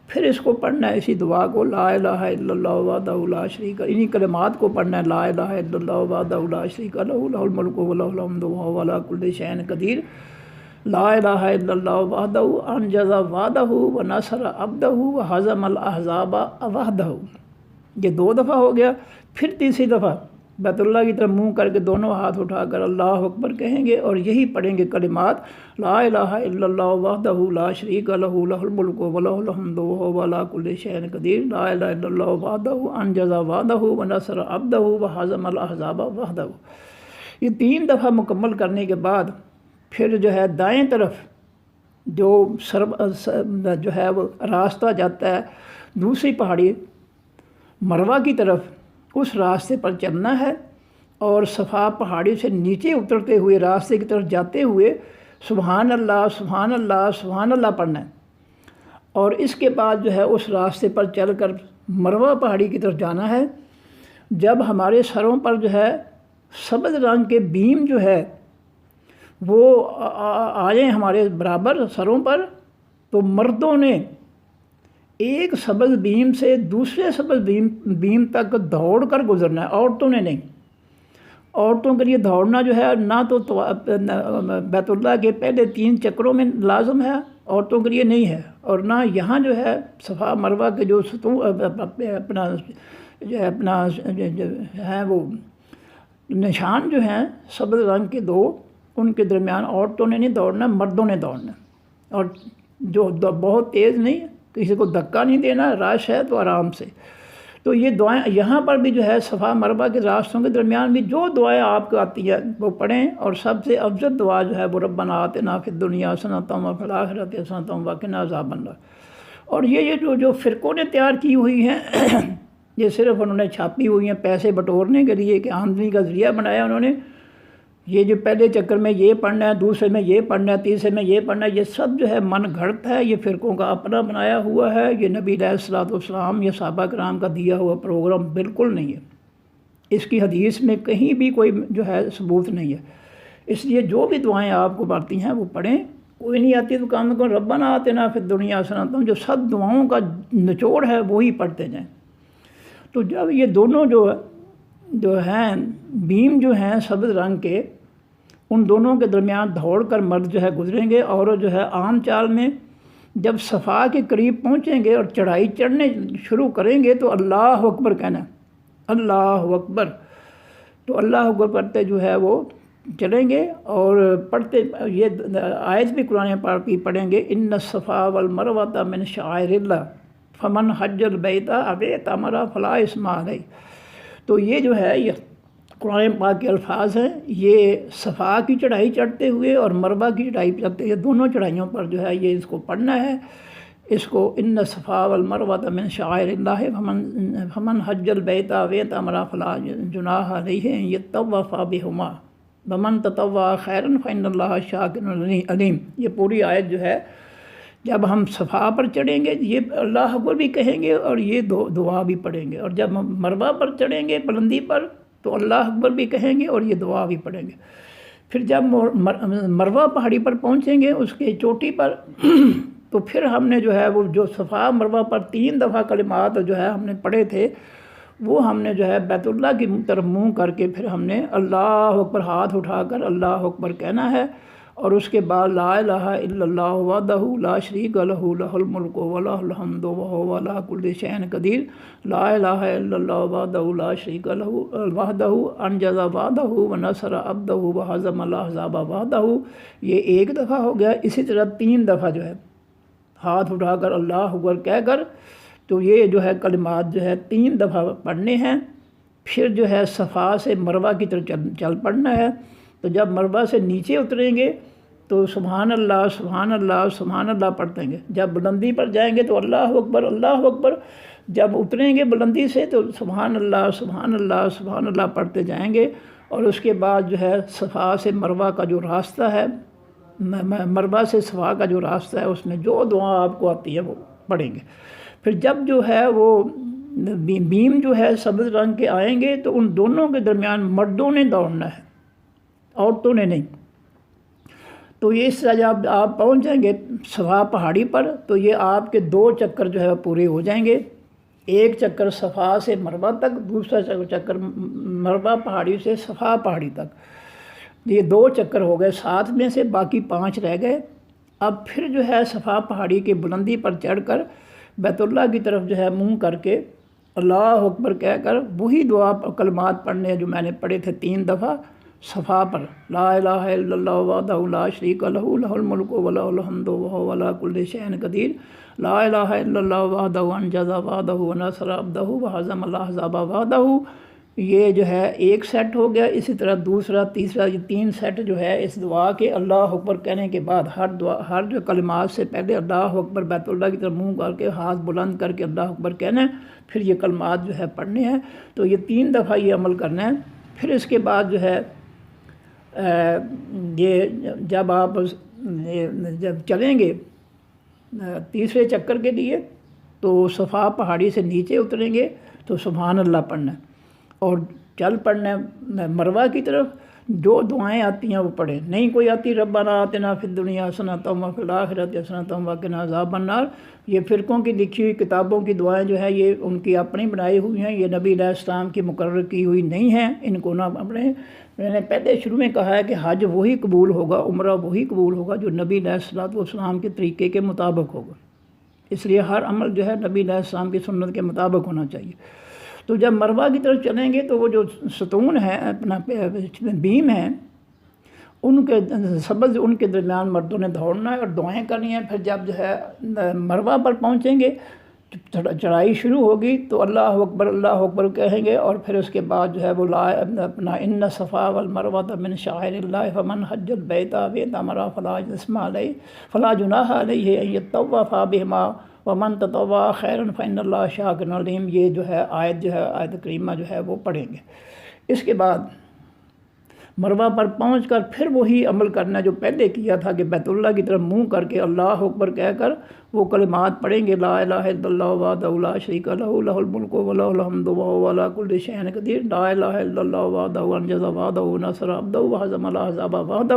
پھر اس کو پڑھنا ہے، اسی دعا کو، لا الہ الا اللہ وحدہ لا شریک، انہی کلمات کو پڑھنا ہے، لا الہ الا اللہ وحدہ لا شریک لہ لہ الملک و لہ الحمد وہو علی کل شیء قدیر، لا الہ الا اللہ وحدہ انجز وعدہ ونصر عبدہ وہزم الاحزاب وحدہ۔ یہ دو دفعہ ہو گیا، پھر تیسری دفعہ بیت اللہ کی طرف منہ کر کے دونوں ہاتھ اٹھا کر اللہ اکبر کہیں گے اور یہی پڑھیں گے کلمات، لا الہ الا اللہ وحدہ لا شریک لہ لہ الملک و لہ الحمد وہو علی کل شیء قدیر، لا الہ الا اللہ وحدہ انجز وعدہ ونصر عبدہ وہزم الاحزاب وحدہ۔ یہ 3 دفعہ مکمل کرنے کے بعد پھر جو ہے دائیں طرف جو ہے وہ راستہ جاتا ہے دوسری پہاڑی مروہ کی طرف، اس راستے پر چلنا ہے اور صفا پہاڑی سے نیچے اترتے ہوئے راستے کی طرف جاتے ہوئے سبحان اللہ سبحان اللہ سبحان اللہ پڑھنا ہے، اور اس کے بعد جو ہے اس راستے پر چل کر مروہ پہاڑی کی طرف جانا ہے۔ جب ہمارے سروں پر جو ہے سبز رنگ کے بیم جو ہے وہ آئیں ہمارے برابر سروں پر، تو مردوں نے ایک سبز بیم سے دوسرے سبز بیم تک دوڑ کر گزرنا ہے، عورتوں نے نہیں۔ عورتوں کے لیے دوڑنا جو ہے نہ تو بیت اللہ کے پہلے 3 چکروں میں لازم ہے، عورتوں کے لیے نہیں ہے، اور نہ یہاں جو ہے صفا مروہ کے جو اپنا ہے وہ نشان جو ہیں سبز رنگ کے 2، ان کے درمیان عورتوں نے نہیں دوڑنا، مردوں نے دوڑنا، اور جو بہت تیز نہیں، کسی کو دھکا نہیں دینا، رش ہے تو آرام سے۔ تو یہ دعائیں یہاں پر بھی جو ہے صفا مروہ کے راستوں کے درمیان بھی جو دعائیں آپ کو آتی ہیں وہ پڑھیں، اور سب سے افضل دعا جو ہے وہ ربنا آتنا فی الدنیا حسنۃ وفی الآخرۃ حسنۃ وقنا عذاب النار۔ اور یہ جو فرقوں نے تیار کی ہوئی ہیں یہ صرف انہوں نے چھاپی ہوئی ہیں پیسے بٹورنے کے لیے، کہ آمدنی کا ذریعہ بنایا انہوں نے، یہ جو پہلے چکر میں یہ پڑھنا ہے، دوسرے میں یہ پڑھنا ہے، تیسرے میں یہ پڑھنا ہے، یہ سب جو ہے من گھڑت ہے، یہ فرقوں کا اپنا بنایا ہوا ہے، یہ نبی علیہ الصلوۃ والسلام یا صحابہ کرام کا دیا ہوا پروگرام بالکل نہیں ہے، اس کی حدیث میں کہیں بھی کوئی جو ہے ثبوت نہیں ہے۔ اس لیے جو بھی دعائیں آپ کو آتی ہیں وہ پڑھیں، کوئی نہیں آتی تو کام کو ربنا آتنا فی الدنیا حسنۃ، جو سب دعاؤں کا نچوڑ ہے وہی پڑھتے جائیں۔ تو جب یہ دونوں جو ہیں بیم جو ہیں سبز رنگ کے، ان دونوں کے درمیان دوڑ کر مرد جو ہے گزریں گے، اور جو ہے عام چال میں جب صفا کے قریب پہنچیں گے اور چڑھائی چڑھنے شروع کریں گے تو اللہ اکبر کہنا ہے، اللہ اکبر، تو اللہ اکبر پڑھتے جو ہے وہ چلیں گے، اور پڑھتے یہ آیت بھی قرآن پاک کی پڑھیں گے، ان الصفا والمروۃ من شعائر اللہ فمن حج البیت او اعتمر فلا اثم علیہ۔ تو یہ جو ہے یہ قرآن پاک کے الفاظ ہیں، یہ صفا کی چڑھائی چڑھتے ہوئے اور مروہ کی چڑھائی چڑھتے ہوئے دونوں چڑھائیوں پر جو ہے یہ اس کو پڑھنا ہے، اس کو ان الصفا والمروۃ من شعائر اللہ فمن حج البیت او اعتمر فلا جناح علیہ ان یطوف بہما ومن تطوع خیرا فإن اللہ شاکر علیم۔ یہ پوری آیت جو ہے جب ہم صفا پر چڑھیں گے یہ اللہ اکبر بھی کہیں گے اور یہ دعا بھی پڑھیں گے، اور جب ہم مروہ پر چڑھیں گے بلندی پر تو اللہ اکبر بھی کہیں گے اور یہ دعا بھی پڑھیں گے۔ پھر جب مروہ پہاڑی پر پہنچیں گے اس کے چوٹی پر تو پھر ہم نے جو ہے وہ جو صفا مروہ پر 3 دفعہ کلمات جو ہے ہم نے پڑھے تھے وہ ہم نے جو ہے بیت اللہ کی طرف منہ کر کے پھر ہم نے اللہ اکبر ہاتھ اٹھا کر اللہ اکبر کہنا ہے، اور اس کے بعد لا الہ الا اللہ وحدہ لا شریک لہ لہ الملک و لہ الحمد وہو علی کل شیء قدیر، لا الہ الا اللہ وحدہ لا شریک لہ وحدہ انجز وعدہ ونصر عبدہ وہزم الاحزاب وحدہ۔ یہ ایک دفعہ ہو گیا، اسی طرح 3 دفعہ جو ہے ہاتھ اٹھا کر اللہ اکبر کہہ کر، تو یہ جو ہے کلمات جو ہے 3 دفعہ پڑھنے ہیں۔ پھر جو ہے صفا سے مروہ کی طرف چل پڑنا ہے، تو جب مروہ سے نیچے اتریں گے تو سبحان اللہ سبحان اللہ سبحان اللہ پڑھتے گے، جب بلندی پر جائیں گے تو اللہ اکبر اللہ اکبر، جب اتریں گے بلندی سے تو سبحان اللہ سبحان اللہ سبحان اللہ پڑھتے جائیں گے، اور اس کے بعد جو ہے صفا سے مروہ کا جو راستہ ہے مربع سے صفا کا جو راستہ ہے اس میں جو دعا آپ کو آتی ہے وہ پڑھیں گے۔ پھر جب جو ہے وہ بیم جو ہے سبز رنگ کے آئیں گے تو ان دونوں کے درمیان مردوں نے دوڑنا ہے، عورتوں نے نہیں۔ تو یہ اس طرح جب آپ پہنچ جائیں گے صفا پہاڑی پر تو یہ آپ کے 2 چکر جو ہے پورے ہو جائیں گے، ایک چکر صفا سے مربع تک، دوسرا چکر مربع پہاڑی سے صفا پہاڑی تک۔ یہ 2 چکر ہو گئے، 7 میں سے باقی 5 رہ گئے۔ اب پھر جو ہے صفا پہاڑی کی بلندی پر چڑھ کر بیت اللہ کی طرف جو ہے منہ کر کے اللہ اکبر کہہ کر وہی دعا کلمات پڑھنے جو میں نے پڑھے تھے 3 دفعہ صفا پر، لا الہ الا اللہ وحدہ لا شریک لہ لہ الملک و لہ الحمد وہو علی کل شیء قدیر، لا الہ الا اللہ وحدہ انجز وعدہ ونصر عبدہ وہزم الاحزاب وحدہ۔ یہ جو ہے ایک سیٹ ہو گیا۔ اسی طرح دوسرا، تیسرا، یہ 3 سیٹ جو ہے اس دعا کے اللہ اکبر کہنے کے بعد ہر جو کلمات سے پہلے اللہ اکبر بیت اللہ کی طرف منہ کر کے ہاتھ بلند کر کے اللہ اکبر کہنا ہے، پھر یہ کلمات جو ہے پڑھنے ہیں۔ تو یہ 3 دفعہ یہ عمل کرنا ہے۔ پھر اس کے بعد جو ہے یہ جب آپ جب چلیں گے تیسرے چکر کے لیے تو صفا پہاڑی سے نیچے اتریں گے تو سبحان اللہ پڑھنا ہے اور چل پڑنا ہے مروہ کی طرف۔ جو دعائیں آتی ہیں وہ پڑھیں، نہیں کوئی آتی ربنا آتنا فی الدنیا حسنۃ وفی الآخرۃ حسنۃ وقنا عذاب النار، یہ فرقوں کی لکھی ہوئی کتابوں کی دعائیں جو ہے یہ ان کی اپنی بنائی ہوئی ہیں، یہ نبی علیہ السلام کی مقرر کی ہوئی نہیں ہیں، ان کو نہ اپنے۔ میں نے پہلے شروع میں کہا ہے کہ حج وہی قبول ہوگا، عمرہ وہی قبول ہوگا جو نبی علیہ السلام کے طریقے کے مطابق ہوگا، اس لیے ہر عمل جو ہے نبی علیہ السلام کی سنت کے مطابق ہونا چاہیے۔ تو جب مروہ کی طرف چلیں گے تو وہ جو ستون ہے اپنا بیم ہے ان کے سبز ان کے درمیان مردوں نے دوڑنا ہے اور دعائیں کرنی ہیں۔ پھر جب جو ہے مروہ پر پہنچیں گے چڑھائی شروع ہوگی تو اللہ اکبر کہیں گے، اور پھر اس کے بعد جو ہے وہ اپنا ان صفا والمروۃ من شعائر اللہ فمن حج البیت واعتمر فلا جناح علیہ ان یطوف بہما ومن تطوع خیرا فإن اللہ شاکر علیم۔ یہ جو ہے آیت کریمہ جو ہے وہ پڑھیں گے۔ اس کے بعد مروہ پر پہنچ کر پھر وہی عمل کرنا جو پہلے کیا تھا کہ بیت اللہ کی طرف منہ کر کے اللہ اکبر کہہ کر وہ کلمات پڑھیں گے، لا الہ الا اللہ وحدہ لا شریک لہ لہ الملک و لہ الحمد وہو علی کل شیء قدیر، لا الہ الا اللہ وحدہ انجز وعدہ ونصر عبدہ وہزم الاحزاب وحدہ۔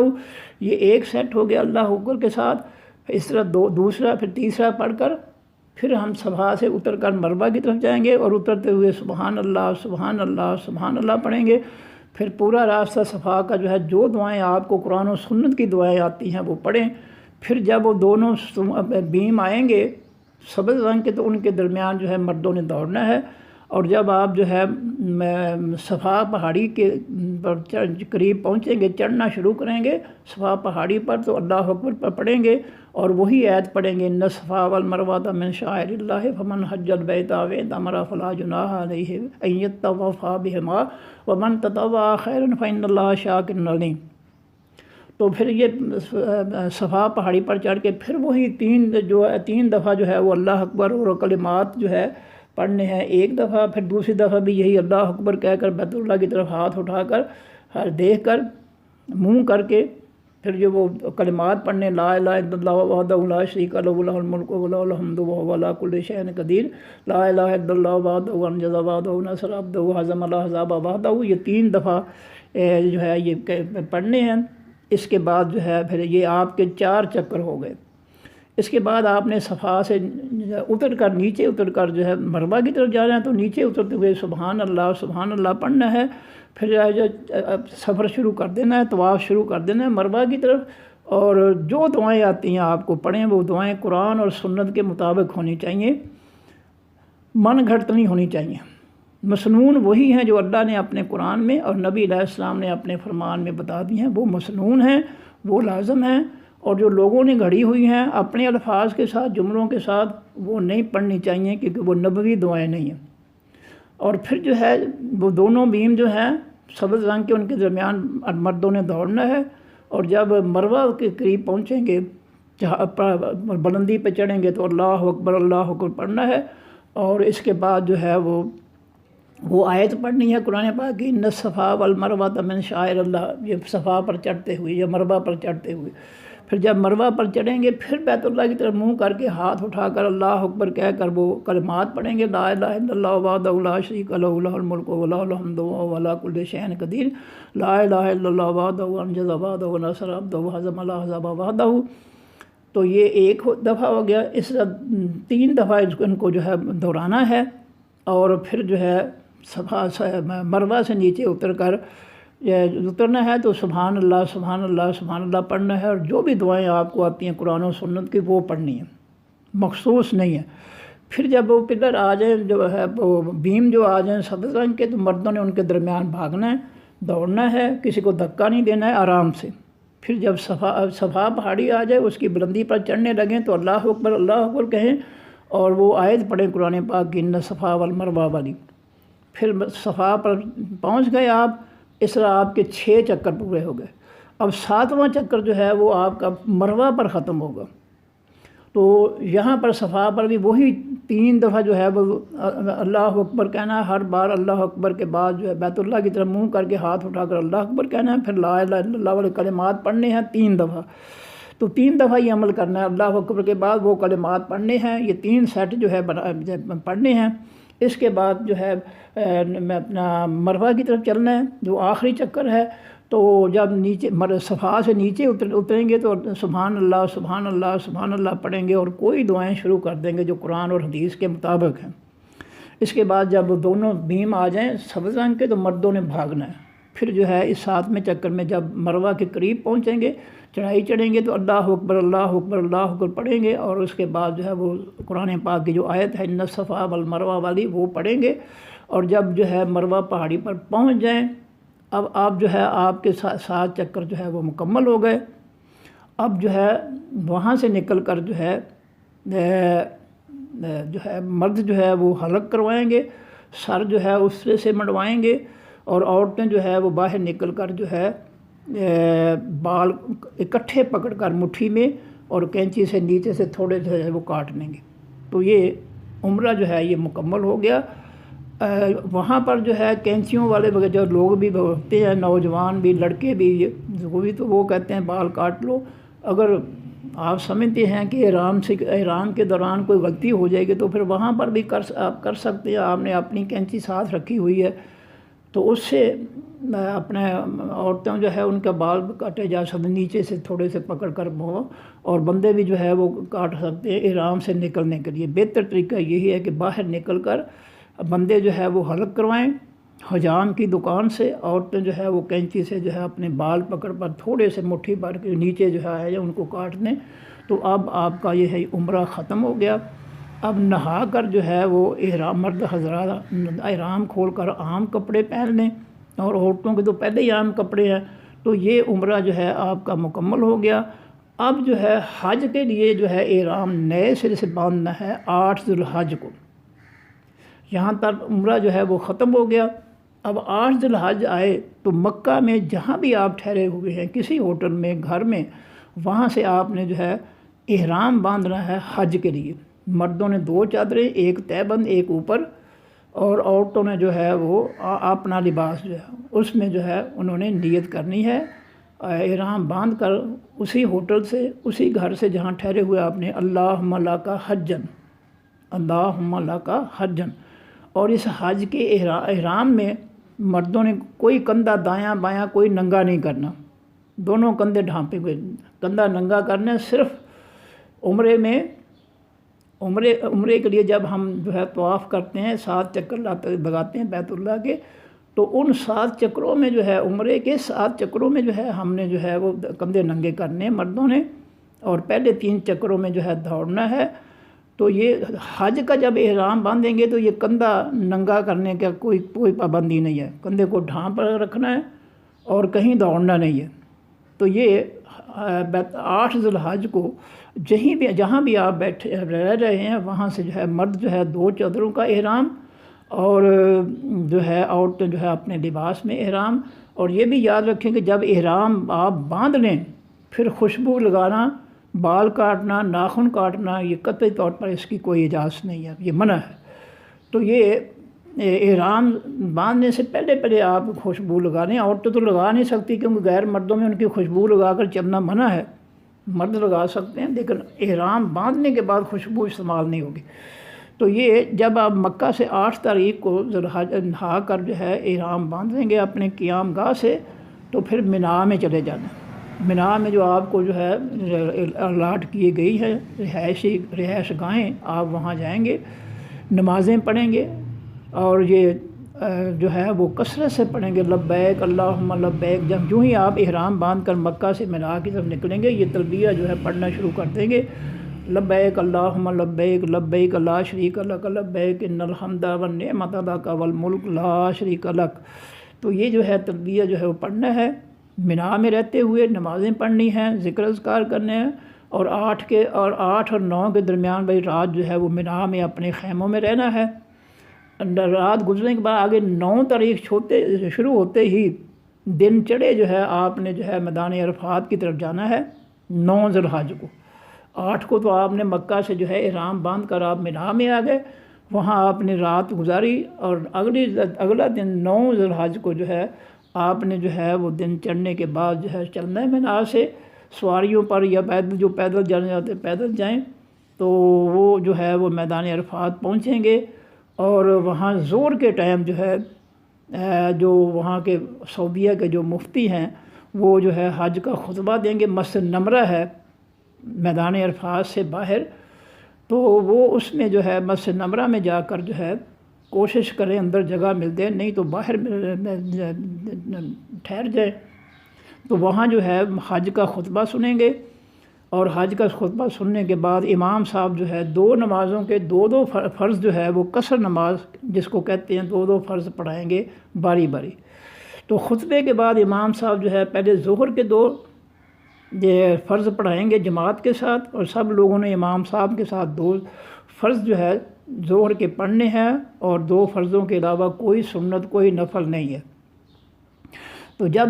یہ ایک سیٹ ہو گیا اللہ اکبر کے ساتھ۔ اس طرح دوسرا پھر تیسرا پڑھ کر پھر ہم صفا سے اتر کر مروہ کی طرف جائیں گے اور اترتے ہوئے سبحان اللہ سبحان اللہ سبحان اللہ پڑھیں گے۔ پھر پورا راستہ صفا کا جو ہے جو دعائیں آپ کو قرآن و سنت کی دعائیں آتی ہیں وہ پڑھیں۔ پھر جب وہ دونوں بیم آئیں گے سبز رنگ کے تو ان کے درمیان جو ہے مردوں نے دوڑنا ہے، اور جب آپ جو ہے صفا پہاڑی کے قریب پہنچیں گے چڑھنا شروع کریں گے صفا پہاڑی پر تو اللہ اکبر پر پڑھیں گے اور وہی آیت پڑھیں گے ان الصفا والمروۃ من شعائر اللہ فمن حج البیت واعتمر فلا جناح علیہ ان یطوف بہما ومن تطوع خیرا فإن اللہ شاکر علیم۔ تو پھر یہ صفا پہاڑی پر چڑھ کے پھر وہی 3 دفعہ جو ہے وہ اللہ اکبر اور کلمات جو ہے پڑھنے ہیں، ایک دفعہ پھر دوسری دفعہ بھی یہی اللہ اکبر کہہ کر بیت اللہ کی طرف ہاتھ اٹھا کر دیکھ کر منہ کر کے پھر جو وہ کلمات پڑھنے، لا الہ الا اللہ وحدہ لا شریک لہ لہ الملک و لہ الحمد وہو علی کل شیء قدیر، لا الہ الا اللہ وحدہ انجز وعدہ ونصر عبدہ وہزم الاحزاب وحدہ۔ یہ 3 دفعہ جو ہے یہ پڑھنے ہیں۔ اس کے بعد جو ہے پھر یہ آپ کے 4 چکر ہو گئے۔ اس کے بعد آپ نے صفا سے نیچے اتر کر جو ہے مروہ کی طرف جانا ہے تو نیچے اترتے ہوئے سبحان اللہ پڑھنا ہے۔ پھر سفر شروع کر دینا ہے، طواف شروع کر دینا ہے مروہ کی طرف، اور جو دعائیں آتی ہیں آپ کو پڑھیں، وہ دعائیں قرآن اور سنت کے مطابق ہونی چاہیے، من گھڑت نہیں ہونی چاہیے۔ مسنون وہی ہیں جو اللہ نے اپنے قرآن میں اور نبی علیہ السلام نے اپنے فرمان میں بتا دی ہیں، وہ مسنون ہیں، وہ لازم ہیں، اور جو لوگوں نے گھڑی ہوئی ہیں اپنے الفاظ کے ساتھ جملوں کے ساتھ وہ نہیں پڑھنی چاہیے کیونکہ وہ نبوی دعائیں نہیں ہیں۔ اور پھر جو ہے وہ دونوں بیم جو ہیں سبز رنگ کے ان کے درمیان مردوں نے دوڑنا ہے، اور جب مروہ کے قریب پہنچیں گے بلندی پہ چڑھیں گے تو اللہ اکبر پڑھنا ہے، اور اس کے بعد جو ہے وہ آیت پڑھنی ہے قرآن پاک کی ان الصفا والمروۃ من شعائر اللہ، یہ صفا پر چڑھتے ہوئے یا مروہ پر چڑھتے ہوئے۔ پھر جب مروہ پر چڑھیں گے پھر بیت اللہ کی طرف منہ کر کے ہاتھ اٹھا کر اللہ اکبر کہہ کر وہ کلمات پڑھیں گے، لا الہ الا اللہ وحدہ لا شریک لہ لہ الملک ولہ الحمد وہو علی کل شیء قدیر، لا الہ الا اللہ وحدہ انجز وحدہ ونصر عبدہ وہزم الاحزاب وحدہ۔ تو یہ ایک دفعہ ہو گیا، اس طرح 3 دفعہ ان کو جو ہے دہرانا ہے، اور پھر جو ہے صفا مروہ سے نیچے اتر کر اترنا ہے تو سبحان اللہ سبحان اللہ سبحان اللہ پڑھنا ہے، اور جو بھی دعائیں آپ کو آتی ہیں قرآن و سنت کی وہ پڑھنی ہے، مخصوص نہیں ہے۔ پھر جب وہ پلر آ جائیں جو ہے وہ بھیم جو آ جائیں سبز رنگ کے، تو مردوں نے ان کے درمیان بھاگنا ہے، دوڑنا ہے، کسی کو دھکا نہیں دینا ہے، آرام سے۔ پھر جب صفا پہاڑی آ جائے اس کی بلندی پر چڑھنے لگیں تو اللہ اکبر کہیں، اور وہ آیت پڑھیں قرآن پاک کی ان صفا والمروہ والی۔ پھر صفا پر پہنچ گئے آپ، اس طرح آپ کے 6 چکر پورے ہو گئے۔ اب 7واں چکر جو ہے وہ آپ کا مروہ پر ختم ہوگا، تو یہاں پر صفا پر بھی وہی 3 دفعہ جو ہے وہ اللہ اکبر کہنا ہے، ہر بار اللہ اکبر کے بعد جو ہے بیت اللہ کی طرف منہ کر کے ہاتھ اٹھا کر اللہ اکبر کہنا ہے، پھر لا الہ الا اللہ والے کلمات پڑھنے ہیں 3 دفعہ۔ تو 3 دفعہ یہ عمل کرنا ہے، اللہ اکبر کے بعد وہ کلمات پڑھنے ہیں، یہ 3 سیٹ جو ہے پڑھنے ہیں۔ اس کے بعد جو ہے میں اپنا مروہ کی طرف چلنا ہے جو آخری چکر ہے۔ تو جب نیچے صفا سے نیچے اتریں گے تو سبحان اللہ سبحان اللہ سبحان اللہ پڑھیں گے، اور کوئی دعائیں شروع کر دیں گے جو قرآن اور حدیث کے مطابق ہیں۔ اس کے بعد جب دونوں بھیم آ جائیں سبز رنگ کے تو مردوں نے بھاگنا ہے۔ پھر جو ہے اس 7ویں چکر میں جب مروہ کے قریب پہنچیں گے، چڑھائی چڑھیں گے تو اللہ اکبر اللہ اکبر اللہ اکبر پڑھیں گے، اور اس کے بعد جو ہے وہ قرآن پاک کی جو آیت ہے ان الصفا والمروہ والی وہ پڑھیں گے۔ اور جب جو ہے مروہ پہاڑی پر پہنچ جائیں، اب آپ جو ہے آپ کے 7 چکر جو ہے وہ مکمل ہو گئے۔ اب جو ہے وہاں سے نکل کر جو ہے مرد جو ہے وہ حلق کروائیں گے، سر جو ہے اس سے منڈوائیں گے، اور عورتیں جو ہے وہ باہر نکل کر جو ہے بال اکٹھے پکڑ کر مٹھی میں اور کینچی سے نیچے سے تھوڑے جو ہے وہ کاٹ لیں گے۔ تو یہ عمرہ جو ہے یہ مکمل ہو گیا۔ وہاں پر جو ہے کینچیوں والے جو لوگ بھی ہوتے ہیں، نوجوان بھی لڑکے بھی، وہ بھی تو وہ کہتے ہیں بال کاٹ لو۔ اگر آپ سمجھتے ہیں کہ احرام کے دوران کوئی غلطی ہو جائے گی تو پھر وہاں پر بھی آپ کر سکتے ہیں، آپ نے اپنی کینچی ساتھ رکھی ہوئی ہے تو اس سے اپنے عورتیں جو ہے ان کا بال کاٹے جا سکتے، نیچے سے تھوڑے سے پکڑ کر وہ، اور بندے بھی جو ہے وہ کاٹ سکتے ہیں احرام سے نکلنے کے لیے۔ بہتر طریقہ یہی ہے کہ باہر نکل کر بندے جو ہے وہ حلق کروائیں حجام کی دکان سے، عورتیں جو ہے وہ کینچی سے جو ہے اپنے بال پکڑ پر تھوڑے سے مٹھی بھر کے نیچے جو ہے ان کو کاٹ دیں۔ تو اب آپ کا یہ ہے عمرہ ختم ہو گیا۔ اب نہا کر جو ہے وہ مرد حضرات احرام کھول کر عام کپڑے پہن لیں، اور عورتوں کے تو پہلے ہی عام کپڑے ہیں۔ تو یہ عمرہ جو ہے آپ کا مکمل ہو گیا۔ اب جو ہے حج کے لیے جو ہے احرام نئے سرے سے باندھنا ہے 8 ذی الحج کو۔ یہاں تک عمرہ جو ہے وہ ختم ہو گیا۔ اب 8 ذی الحج آئے تو مکہ میں جہاں بھی آپ ٹھہرے ہوئے ہیں، کسی ہوٹل میں، گھر میں، وہاں سے آپ نے جو ہے احرام باندھنا ہے حج کے لیے۔ مردوں نے 2 چادریں، ایک تہبند ایک اوپر، اور عورتوں نے جو ہے وہ اپنا لباس جو ہے اس میں جو ہے انہوں نے نیت کرنی ہے، احرام باندھ کر اسی ہوٹل سے، اسی گھر سے جہاں ٹھہرے ہوئے آپ نے اللہم لک حجن، اللہم لک حجن۔ اور اس حج کے احرام میں مردوں نے کوئی کندھا دایاں بایاں کوئی ننگا نہیں کرنا، دونوں کندھے ڈھانپے ہوئے، کندھا ننگا کرنا صرف عمرے میں۔ عمرے کے لیے جب ہم جو ہے طواف کرتے ہیں، 7 چکر لگاتے ہیں بیت اللہ کے، تو ان 7 چکروں میں جو ہے عمرے کے 7 چکروں میں جو ہے ہم نے جو ہے وہ کندھے ننگے کرنے مردوں نے، اور پہلے 3 چکروں میں جو ہے دوڑنا ہے۔ تو یہ حج کا جب احرام باندھیں گے تو یہ کندھا ننگا کرنے کا کوئی پابندی نہیں ہے، کندھے کو ڈھانپ رکھنا ہے اور کہیں دوڑنا نہیں ہے۔ تو یہ 8 ذی الحج کو جہاں بھی آپ بیٹھے رہ رہے ہیں وہاں سے جو ہے مرد جو ہے 2 چادروں کا احرام، اور جو ہے عورتیں جو ہے اپنے لباس میں احرام۔ اور یہ بھی یاد رکھیں کہ جب احرام آپ باندھ لیں پھر خوشبو لگانا، بال کاٹنا، ناخن کاٹنا، یہ قطعی طور پر اس کی کوئی اجازت نہیں ہے، یہ منع ہے۔ تو یہ احرام باندھنے سے پہلے آپ خوشبو لگا لیں۔ عورتیں تو لگا نہیں سکتی کیونکہ غیر مردوں میں ان کی خوشبو لگا کر چلنا منع ہے، مرد لگا سکتے ہیں، لیکن احرام باندھنے کے بعد خوشبو استعمال نہیں ہوگی۔ تو یہ جب آپ مکہ سے 8 تاریخ کو نہا کر جو ہے احرام باندھیں گے اپنے قیام گاہ سے، تو پھر مینا میں چلے جانا۔ مینا میں جو آپ کو جو ہے الاٹ کی گئی ہے رہائش گاہیں، آپ وہاں جائیں گے، نمازیں پڑھیں گے، اور یہ جو ہے وہ کثرت سے پڑھیں گے، لبیک اللہم لبیک۔ جب جو ہی آپ احرام باندھ کر مکہ سے مینا کی طرف نکلیں گے، یہ تلبیہ جو ہے پڑھنا شروع کر دیں گے، لبیک اللہم لبیک لبیک لا شریک لک لبیک ان الحمد والنعمت لک والملک لا شریک لک۔ تو یہ جو ہے تلبیہ جو ہے وہ پڑھنا ہے، مینا میں رہتے ہوئے نمازیں پڑھنی ہیں، ذکر اذکار کرنے ہیں، اور 8 اور 9 کے درمیان بھائی رات جو ہے وہ مینا میں اپنے خیموں میں رہنا ہے۔ رات گزرنے کے بعد آگے 9 تاریخ شروع ہوتے ہی دن چڑھے جو ہے آپ نے جو ہے میدان عرفات کی طرف جانا ہے 9 ذی الحج کو۔ 8 کو تو آپ نے مکہ سے جو ہے احرام باندھ کر آپ مینا میں آ گئے، وہاں آپ نے رات گزاری، اور اگلا دن 9 ذی الحج کو جو ہے آپ نے جو ہے وہ دن چڑھنے کے بعد جو ہے چلنا ہے مینا سے، سواریوں پر یا جو پیدل جانے جاتے پیدل جائیں، تو وہ جو ہے وہ میدان عرفات پہنچیں گے، اور وہاں ظہر کے ٹائم جو ہے جو وہاں کے سعودیہ کے جو مفتی ہیں وہ جو ہے حج کا خطبہ دیں گے، مسجد نمرہ ہے میدان عرفات سے باہر، تو وہ اس میں جو ہے مسجد نمرہ میں جا کر جو ہے کوشش کریں اندر جگہ مل دے، نہیں تو باہر ٹھہر جائیں، تو وہاں جو ہے حج کا خطبہ سنیں گے، اور حج کا خطبہ سننے کے بعد امام صاحب جو ہے 2 نمازوں کے 2 فرض جو ہے وہ قصر نماز جس کو کہتے ہیں 2 فرض پڑھائیں گے باری باری۔ تو خطبے کے بعد امام صاحب جو ہے پہلے ظہر کے 2 یہ فرض پڑھائیں گے جماعت کے ساتھ، اور سب لوگوں نے امام صاحب کے ساتھ 2 فرض جو ہے ظہر کے پڑھنے ہیں، اور 2 فرضوں کے علاوہ کوئی سنت کوئی نفل نہیں ہے۔ تو جب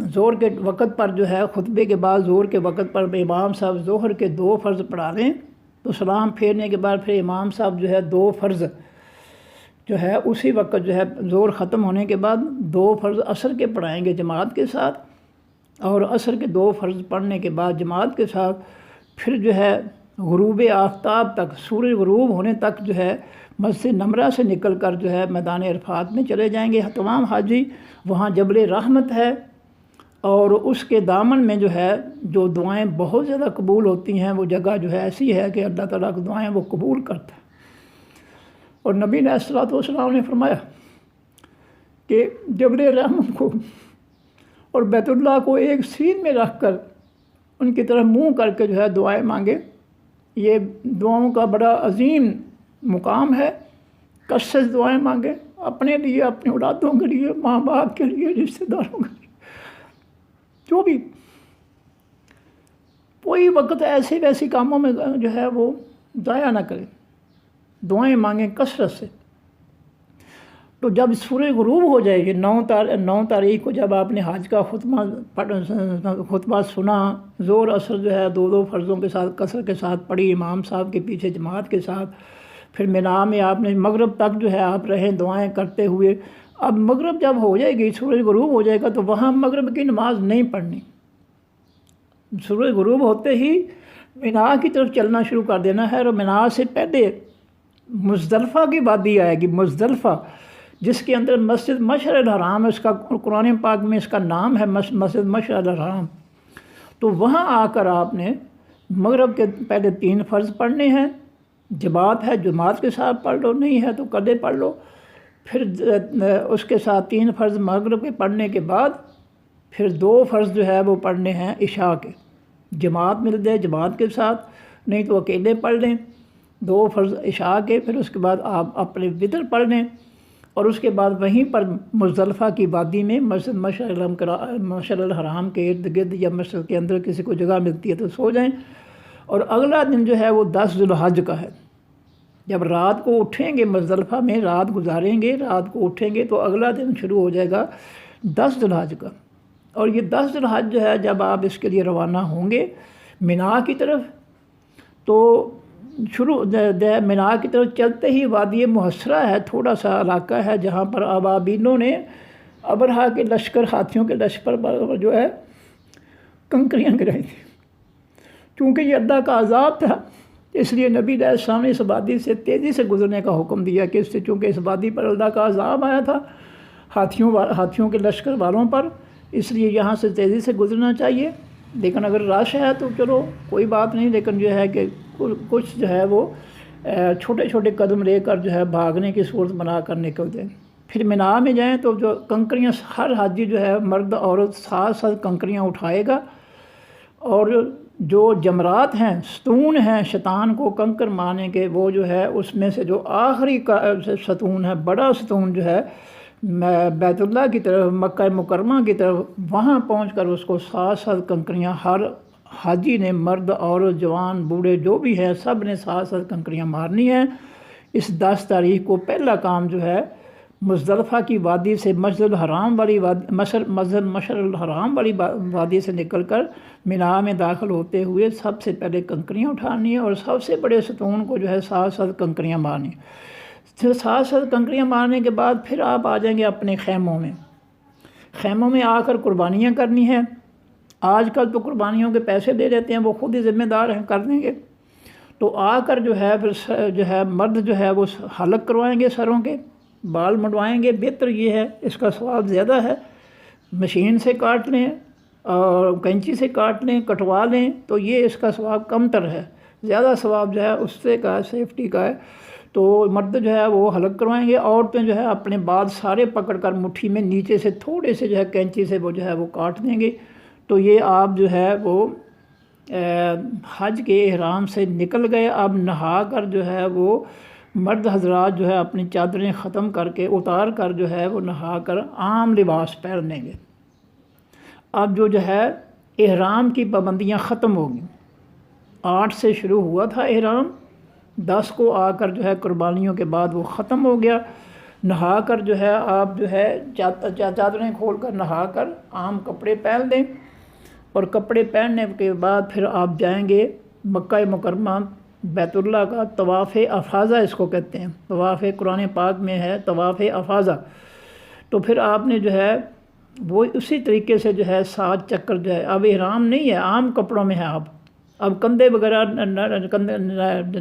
ظہر کے وقت پر جو ہے خطبے کے بعد ظہر کے وقت پر امام صاحب ظہر کے 2 فرض پڑھا لیں، تو سلام پھیرنے کے بعد پھر امام صاحب جو ہے 2 فرض جو ہے اسی وقت جو ہے ظہر ختم ہونے کے بعد 2 فرض عصر کے پڑھائیں گے جماعت کے ساتھ، اور عصر کے 2 فرض پڑھنے کے بعد جماعت کے ساتھ پھر جو ہے غروب آفتاب تک، سورج غروب ہونے تک جو ہے مسجد نمرہ سے نکل کر جو ہے میدان عرفات میں چلے جائیں گے تمام حاجی۔ وہاں جبل رحمت ہے، اور اس کے دامن میں جو ہے جو دعائیں بہت زیادہ قبول ہوتی ہیں، وہ جگہ جو ہے ایسی ہے کہ اللہ تعالیٰ کی دعائیں وہ قبول کرتا ہے۔ اور نبی علیہ الصلوۃ والسلام نے فرمایا کہ جبل رحمت کو اور بیت اللہ کو ایک سین میں رکھ کر ان کی طرف منہ کر کے جو ہے دعائیں مانگے، یہ دعاؤں کا بڑا عظیم مقام ہے۔ کثرت دعائیں مانگیں اپنے لیے، اپنے اولادوں کے لیے، ماں باپ کے لیے، رشتہ داروں کے لیے، جو بھی کوئی وقت ایسے ویسی کاموں میں جو ہے وہ ضائع نہ کریں، دعائیں مانگیں کثرت سے۔ تو جب سورج غروب ہو جائے گی 9 تاریخ کو، جب آپ نے حج کا خطبہ سنا، ظہر عصر جو ہے 2 فرضوں کے ساتھ قصر کے ساتھ پڑھی امام صاحب کے پیچھے جماعت کے ساتھ، پھر مینا میں آپ نے مغرب تک جو ہے آپ رہیں دعائیں کرتے ہوئے۔ اب مغرب جب ہو جائے گی، سورج غروب ہو جائے گا، تو وہاں مغرب کی نماز نہیں پڑھنی، سورج غروب ہوتے ہی مینا کی طرف چلنا شروع کر دینا ہے، اور مینا سے پہلے مزدلفہ کی وادی آئے گی، مزدلفہ، جس کے اندر مسجد مشعر الحرام ہے، اس کا قرآن پاک میں اس کا نام ہے مسجد مشعر الحرام۔ تو وہاں آ کر آپ نے مغرب کے پہلے 3 فرض پڑھنے ہیں، جماعت ہے جماعت کے ساتھ پڑھ لو، نہیں ہے تو کدے پڑھ لو، پھر اس کے ساتھ 3 فرض مغرب کے پڑھنے کے بعد پھر 2 فرض جو ہے وہ پڑھنے ہیں عشاء کے، جماعت مل جائے جماعت کے ساتھ، نہیں تو اکیلے پڑھ لیں 2 فرض عشاء کے، پھر اس کے بعد آپ اپنے وطر پڑھ لیں، اور اس کے بعد وہیں پر مزدلفہ کی وادی میں مسجد مشعر الحرام کے ارد گرد یا مسجد کے اندر کسی کو جگہ ملتی ہے تو سو جائیں۔ اور اگلا دن جو ہے وہ 10 ذی الحج کا ہے، جب رات کو اٹھیں گے مزدلفہ میں رات گزاریں گے، رات کو اٹھیں گے تو اگلا دن شروع ہو جائے گا 10 ذی الحج کا۔ اور یہ 10 ذی الحج جو ہے جب آپ اس کے لیے روانہ ہوں گے مینا کی طرف، تو مینا کی طرف چلتے ہی وادی محسرہ ہے، تھوڑا سا علاقہ ہے جہاں پر ابابیلوں نے ابرہا کے لشکر، ہاتھیوں کے لشکر پر جو ہے کنکریاں گرائی تھیں، چونکہ یہ اللہ کا عذاب تھا، اس لیے نبی علیہ السلام نے اس وادی سے تیزی سے گزرنے کا حکم دیا کہ اس سے، چونکہ اس وادی پر اللہ کا عذاب آیا تھا ہاتھیوں کے لشکر والوں پر، اس لیے یہاں سے تیزی سے گزرنا چاہیے۔ لیکن اگر رش ہے تو چلو کوئی بات نہیں، لیکن جو ہے کہ کچھ جو ہے وہ چھوٹے چھوٹے قدم لے کر جو ہے بھاگنے کی صورت بنا کر نکل دیں۔ پھر مینا میں جائیں تو جو کنکریاں، ہر حاجی جو ہے مرد عورت ساتھ ساتھ کنکریاں اٹھائے گا، اور جو جمرات ہیں، ستون ہیں شیطان کو کنکر مارنے کے، وہ جو ہے اس میں سے جو آخری ستون ہے، بڑا ستون جو ہے بیت اللہ کی طرف، مکہ مکرمہ کی طرف، وہاں پہنچ کر اس کو ساتھ ساتھ کنکریاں ہر حاجی نے، مرد عورت جوان بوڑھے جو بھی ہیں، سب نے ساتھ ساتھ کنکریاں مارنی ہیں۔ اس 10 تاریخ کو پہلا کام جو ہے مزدلفہ کی وادی سے مسجد الحرام والی مسجد مشعر الحرام والی وادی سے نکل کر مینا میں داخل ہوتے ہوئے سب سے پہلے کنکریاں اٹھانی ہیں، اور سب سے بڑے ستون کو جو ہے ساتھ ساتھ کنکریاں مارنی۔ پھر ساتھ ساتھ کنکریاں مارنے کے بعد پھر آپ آ جائیں گے اپنے خیموں میں۔ خیموں میں آ کر قربانیاں کرنی ہیں۔ آج کل تو قربانیوں کے پیسے دے دیتے ہیں، وہ خود ہی ذمہ دار ہیں، کر دیں گے۔ تو آ کر جو ہے پھر جو ہے مرد جو ہے وہ حلق کروائیں گے سروں کے، بال منڈوائیں گے۔ بہتر یہ ہے، اس کا ثواب زیادہ ہے، مشین سے کاٹ لیں اور کینچی سے کاٹ لیں، کٹوا لیں تو یہ اس کا ثواب کم تر ہے۔ زیادہ ثواب جو ہے اس سے کا سیفٹی کا ہے۔ تو مرد جو ہے وہ حلق کروائیں گے، عورتیں جو ہے اپنے بال سارے پکڑ کر مٹھی میں نیچے سے تھوڑے سے جو ہے کینچی سے وہ جو ہے وہ کاٹ دیں گے۔ تو یہ آپ جو ہے وہ حج کے احرام سے نکل گئے۔ اب نہا کر جو ہے وہ مرد حضرات جو ہے اپنی چادریں ختم کر کے اتار کر جو ہے وہ نہا کر عام لباس پہن لیں گے۔ اب جو ہے احرام کی پابندیاں ختم ہو گئیں۔ 8 سے شروع ہوا تھا احرام، 10 کو آ کر جو ہے قربانیوں کے بعد وہ ختم ہو گیا۔ نہا کر جو ہے آپ جو ہے چادریں کھول کر نہا کر عام کپڑے پہن دیں، اور کپڑے پہننے کے بعد پھر آپ جائیں گے مکہ مکرمہ بیت اللہ کا طواف افاضہ اس کو کہتے ہیں۔ طواف قرآن پاک میں ہے طواف افاضہ۔ تو پھر آپ نے جو ہے وہ اسی طریقے سے جو ہے 7 چکر جو ہے، اب احرام نہیں ہے، عام کپڑوں میں ہے آپ۔ اب کندھے وغیرہ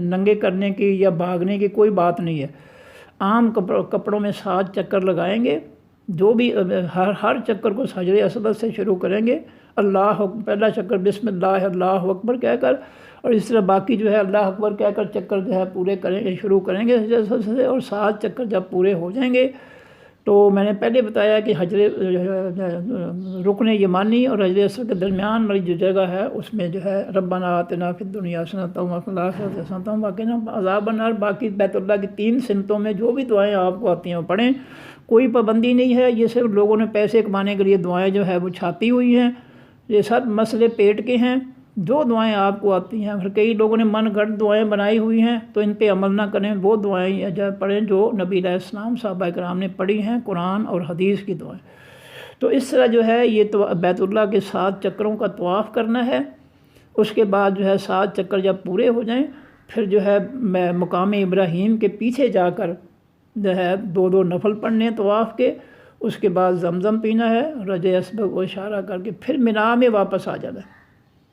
ننگے کرنے کی یا بھاگنے کی کوئی بات نہیں ہے۔ عام کپڑوں میں 7 چکر لگائیں گے۔ جو بھی ہر چکر کو حجر اسود سے شروع کریں گے، پہلا چکر بسم اللہ اللہ اکبر کہہ کر، اور اس طرح باقی جو ہے اللہ اکبر کہہ کر چکر جو ہے پورے کریں گے، شروع کریں گے حجر اسود سے، اور 7 چکر جب پورے ہو جائیں گے تو میں نے پہلے بتایا کہ رکن یمانی اور حجر اسود کے درمیان والی جو جگہ ہے اس میں جو ہے ربنا آتنا فی الدنیا حسنۃ وفی الآخرۃ حسنۃ وقنا عذاب النار۔ باقی بیت اللہ کی 3 سمتوں میں جو بھی دعائیں آپ کو آتی ہیں وہ پڑھیں، کوئی پابندی نہیں ہے۔ یہ صرف لوگوں نے پیسے کمانے کے لیے دعائیں جو ہے وہ چھاپی ہوئی ہیں، یہ سب مسئلے پیٹ کے ہیں۔ جو دعائیں آپ کو آتی ہیں، پھر کئی لوگوں نے من گھڑت دعائیں بنائی ہوئی ہیں تو ان پہ عمل نہ کریں، وہ دعائیں جو پڑھیں جو نبی علیہ السلام صحابہ کرام نے پڑھی ہیں، قرآن اور حدیث کی دعائیں۔ تو اس طرح جو ہے یہ بیت اللہ کے 7 چکروں کا طواف کرنا ہے۔ اس کے بعد جو ہے 7 چکر جب پورے ہو جائیں پھر جو ہے مقام ابراہیم کے پیچھے جا کر جو ہے 2 نفل پڑھنے طواف کے، اس کے بعد زمزم پینا ہے، رجے اسبق کو اشارہ کر کے پھر مینا میں واپس آ جانا ہے۔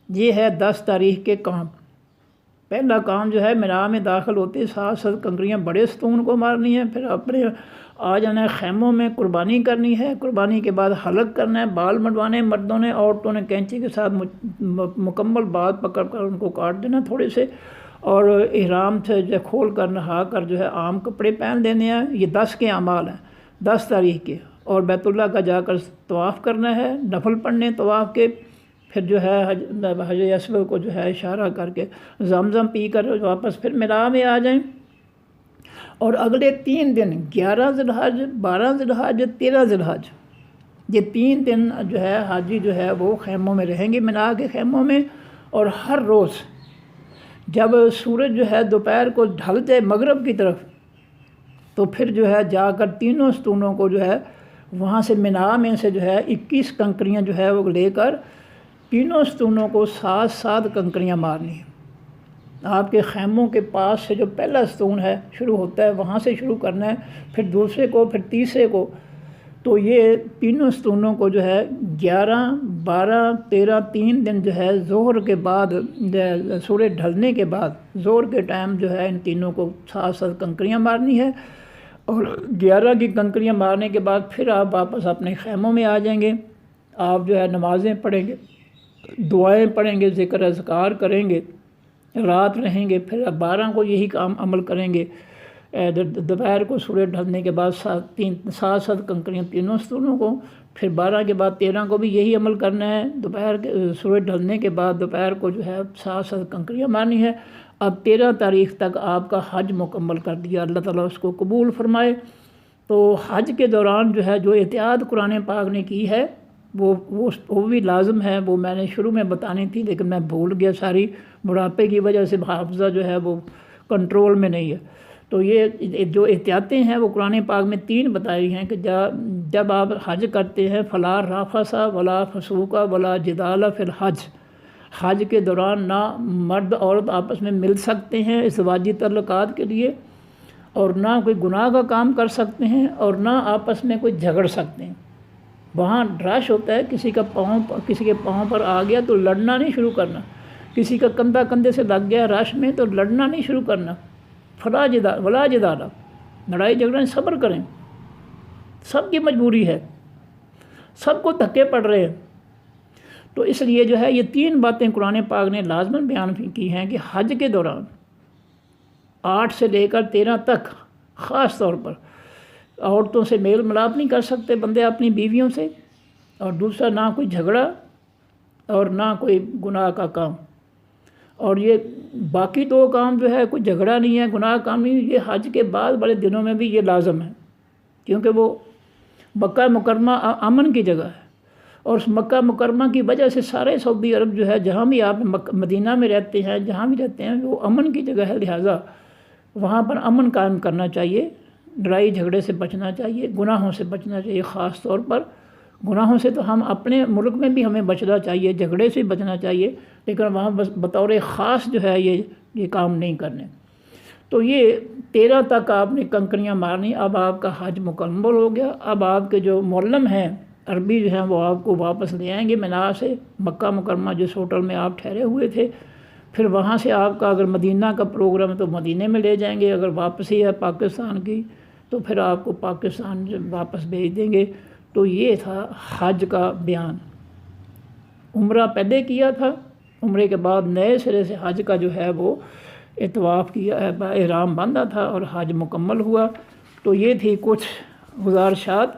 یہ ہے 10 تاریخ کے کام۔ پہلا کام جو ہے مینا میں داخل ہوتے ساتھ ساتھ کنکریاں بڑے ستون کو مارنی ہے، پھر اپنے آ جانا ہے خیموں میں، قربانی کرنی ہے۔ قربانی کے بعد حلق کرنا ہے، بال منڈوانے مردوں نے، عورتوں نے کینچی کے ساتھ مکمل بال پکڑ کر ان کو کاٹ دینا تھوڑے سے، اور احرام سے جو کھول کر نہا کر جو ہے عام کپڑے پہن دینے ہیں۔ یہ 10 کے اعمال ہیں 10 تاریخ کے، اور بیت اللہ کا جا کر طواف کرنا ہے، نفل پڑھنے طواف کے، پھر جو ہے حجر اسود کو جو ہے اشارہ کر کے زمزم پی کر واپس پھر مینا میں آ جائیں۔ اور اگلے 3 دن 11 ذی الحج، 12 ذی الحج، 13 ذی الحج، یہ 3 دن جو ہے حاجی جو ہے وہ خیموں میں رہیں گے، مینا کے خیموں میں۔ اور ہر روز جب سورج جو ہے دوپہر کو ڈھل جائے مغرب کی طرف، تو پھر جو ہے جا کر تینوں ستونوں کو جو ہے وہاں سے مینا میں سے جو ہے 21 کنکریاں جو ہے وہ لے کر تینوں ستونوں کو 7 کنکریاں مارنی ہیں۔ آپ کے خیموں کے پاس سے جو پہلا ستون ہے شروع ہوتا ہے وہاں سے شروع کرنا ہے، پھر دوسرے کو، پھر تیسرے کو۔ تو یہ تینوں ستونوں کو جو ہے 11 12 13 3 دن جو ہے ظہر کے بعد سورج ڈھلنے کے بعد ظہر کے ٹائم جو ہے ان تینوں کو 7 کنکریاں مارنی ہے، اور 11 کی کنکریاں مارنے کے بعد پھر آپ واپس اپنے خیموں میں آ جائیں گے، آپ جو ہے نمازیں پڑھیں گے، دعائیں پڑھیں گے، ذکر اذکار کریں گے، رات رہیں گے، پھر 12 کو یہی کام عمل کریں گے، دوپہر کو سورج ڈھلنے کے بعد 7 کنکریاں تینوں ستونوں کو، پھر 12 کے بعد 13 کو بھی یہی عمل کرنا ہے، دوپہر کے سورج ڈھلنے کے بعد دوپہر کو جو ہے 7 کنکریاں مارنی ہے۔ اب 13 تاریخ تک آپ کا حج مکمل کر دیا، اللہ تعالیٰ اس کو قبول فرمائے۔ تو حج کے دوران جو ہے جو احتیاط قرآن پاک نے کی ہے وہ بھی لازم ہے، وہ میں نے شروع میں بتانی تھی لیکن میں بھول گیا، ساری بڑھاپے کی وجہ سے حافظہ جو ہے وہ کنٹرول میں نہیں ہے۔ تو یہ جو احتیاطیں ہیں وہ قرآن پاک میں 3 بتائی ہیں کہ جب آپ حج کرتے ہیں فلا رفث ولا فسوق ولا جدال فی الحج، حج کے دوران نہ مرد عورت آپس میں مل سکتے ہیں ازدواجی تعلقات کے لیے، اور نہ کوئی گناہ کا کام کر سکتے ہیں، اور نہ آپس میں کوئی جھگڑ سکتے ہیں۔ وہاں رش ہوتا ہے، کسی کے پاؤں پر آ گیا تو لڑنا نہیں شروع کرنا، کسی کا کندھا کندھے سے لگ گیا رش میں تو لڑنا نہیں شروع کرنا، ولا جدال، لڑائی جھگڑا صبر کریں، سب کی مجبوری ہے، سب کو دھکے پڑ رہے ہیں۔ تو اس لیے جو ہے یہ 3 باتیں قرآن پاک نے لازماً بیان کی ہیں کہ حج کے دوران 8 سے لے کر 13 تک خاص طور پر عورتوں سے میل ملاپ نہیں کر سکتے بندے اپنی بیویوں سے، اور دوسرا نہ کوئی جھگڑا اور نہ کوئی گناہ کا کام، اور یہ باقی 2 کام جو ہے کوئی جھگڑا نہیں ہے، گناہ کام نہیں، یہ حج کے بعد والے دنوں میں بھی یہ لازم ہے، کیونکہ وہ مکہ مکرمہ امن کی جگہ ہے، اور اس مکہ مکرمہ کی وجہ سے سارے سعودی عرب جو ہے جہاں بھی آپ مدینہ میں رہتے ہیں، جہاں بھی رہتے ہیں وہ امن کی جگہ ہے، لہٰذا وہاں پر امن قائم کرنا چاہیے، لڑائی جھگڑے سے بچنا چاہیے، گناہوں سے بچنا چاہیے، خاص طور پر گناہوں سے تو ہم اپنے ملک میں بھی ہمیں بچنا چاہیے، جھگڑے سے بچنا چاہیے، لیکن وہاں بطور خاص جو ہے یہ کام نہیں کرنے۔ تو یہ 13 تک آپ نے کنکریاں مارنی، اب آپ کا حج مکمل ہو گیا۔ اب آپ کے جو معلم ہیں عربی جو ہیں وہ آپ کو واپس لے آئیں گے مینا سے، مکہ مکرمہ جس ہوٹل میں آپ ٹھہرے ہوئے تھے، پھر وہاں سے آپ کا اگر مدینہ کا پروگرام ہے تو مدینے میں لے جائیں گے، اگر واپسی ہے پاکستان کی تو پھر آپ کو پاکستان واپس بھیج دیں گے۔ تو یہ تھا حج کا بیان۔ عمرہ پہلے کیا تھا، عمرے کے بعد نئے سرے سے حج کا جو ہے وہ طواف کیا، احرام باندھا تھا اور حج مکمل ہوا۔ تو یہ تھی کچھ گزارشات۔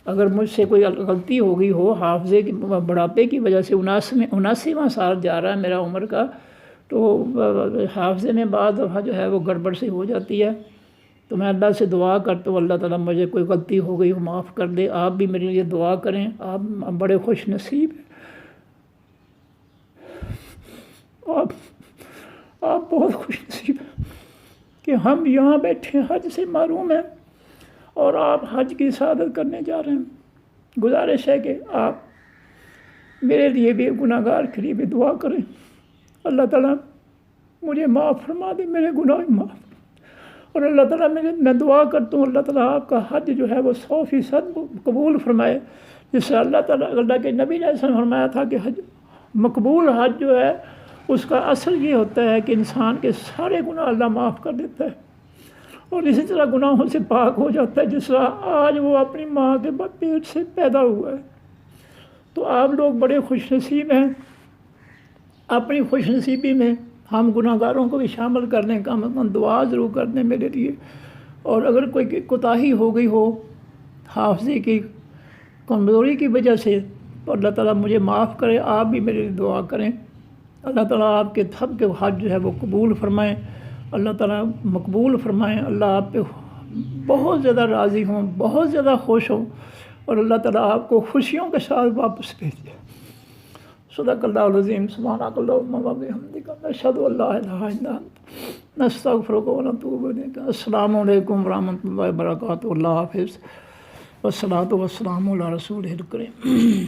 اگر مجھ سے کوئی غلطی ہو گئی ہو حافظے کی بڑھاپے کی وجہ سے، 79واں سال جا رہا ہے میرا عمر کا، تو حافظے میں بعض دفعہ جو ہے وہ گڑبڑ سے ہو جاتی ہے، تو میں اللہ سے دعا کرتا ہوں اللہ تعالیٰ مجھے کوئی غلطی ہو گئی ہو معاف کر دے۔ آپ بھی میرے لیے دعا کریں، آپ بڑے خوش نصیب ہیں، آپ بہت خوش نصیب ہیں کہ ہم یہاں بیٹھے حج سے محروم ہیں اور آپ حج کی سعادت کرنے جا رہے ہیں۔ گزارش ہے کہ آپ میرے لیے بھی گناہ گار کے لیے بھی دعا کریں، اللہ تعالیٰ مجھے معاف فرما دے، میرے گناہ معاف، اور اللہ تعالیٰ میں دعا کرتا ہوں اللہ تعالیٰ آپ کا حج جو ہے وہ 100% قبول فرمائے، جس سے اللہ تعالیٰ، اللہ کے نبی نے ایسا فرمایا تھا کہ حج مقبول حج جو ہے اس کا اثر یہ ہوتا ہے کہ انسان کے سارے گناہ اللہ معاف کر دیتا ہے، اور اسی طرح گناہوں سے پاک ہو جاتا ہے جس طرح آج وہ اپنی ماں کے پیٹ سے پیدا ہوا ہے۔ تو آپ لوگ بڑے خوش نصیب ہیں، اپنی خوش نصیبی میں ہم گناہ گاروں کو بھی شامل کرنے کا مطلب دعا ضرور کر دیں میرے لیے، اور اگر کوئی کوتاہی ہو گئی ہو حافظے کی کمزوری کی وجہ سے تو اللہ تعالیٰ مجھے معاف کرے، آپ بھی میرے لیے دعا کریں، اللہ تعالیٰ آپ کے سب کے حج جو ہے وہ قبول فرمائیں، اللہ تعالیٰ مقبول فرمائیں، اللہ آپ پہ بہت زیادہ راضی ہوں، بہت زیادہ خوش ہوں، اور اللہ تعالیٰ آپ کو خوشیوں کے ساتھ واپس بھیجے۔ صدق اللہ العظیم، سبحانک اللہم و بحمدک، نشہد ان لا الہ الا انت، نستغفرک و نتوب الیک۔ السلام علیکم ورحمۃ اللہ وبرکاتہ، اللہ حافظ، والصلاۃ والسلام علی رسولہ الکریم۔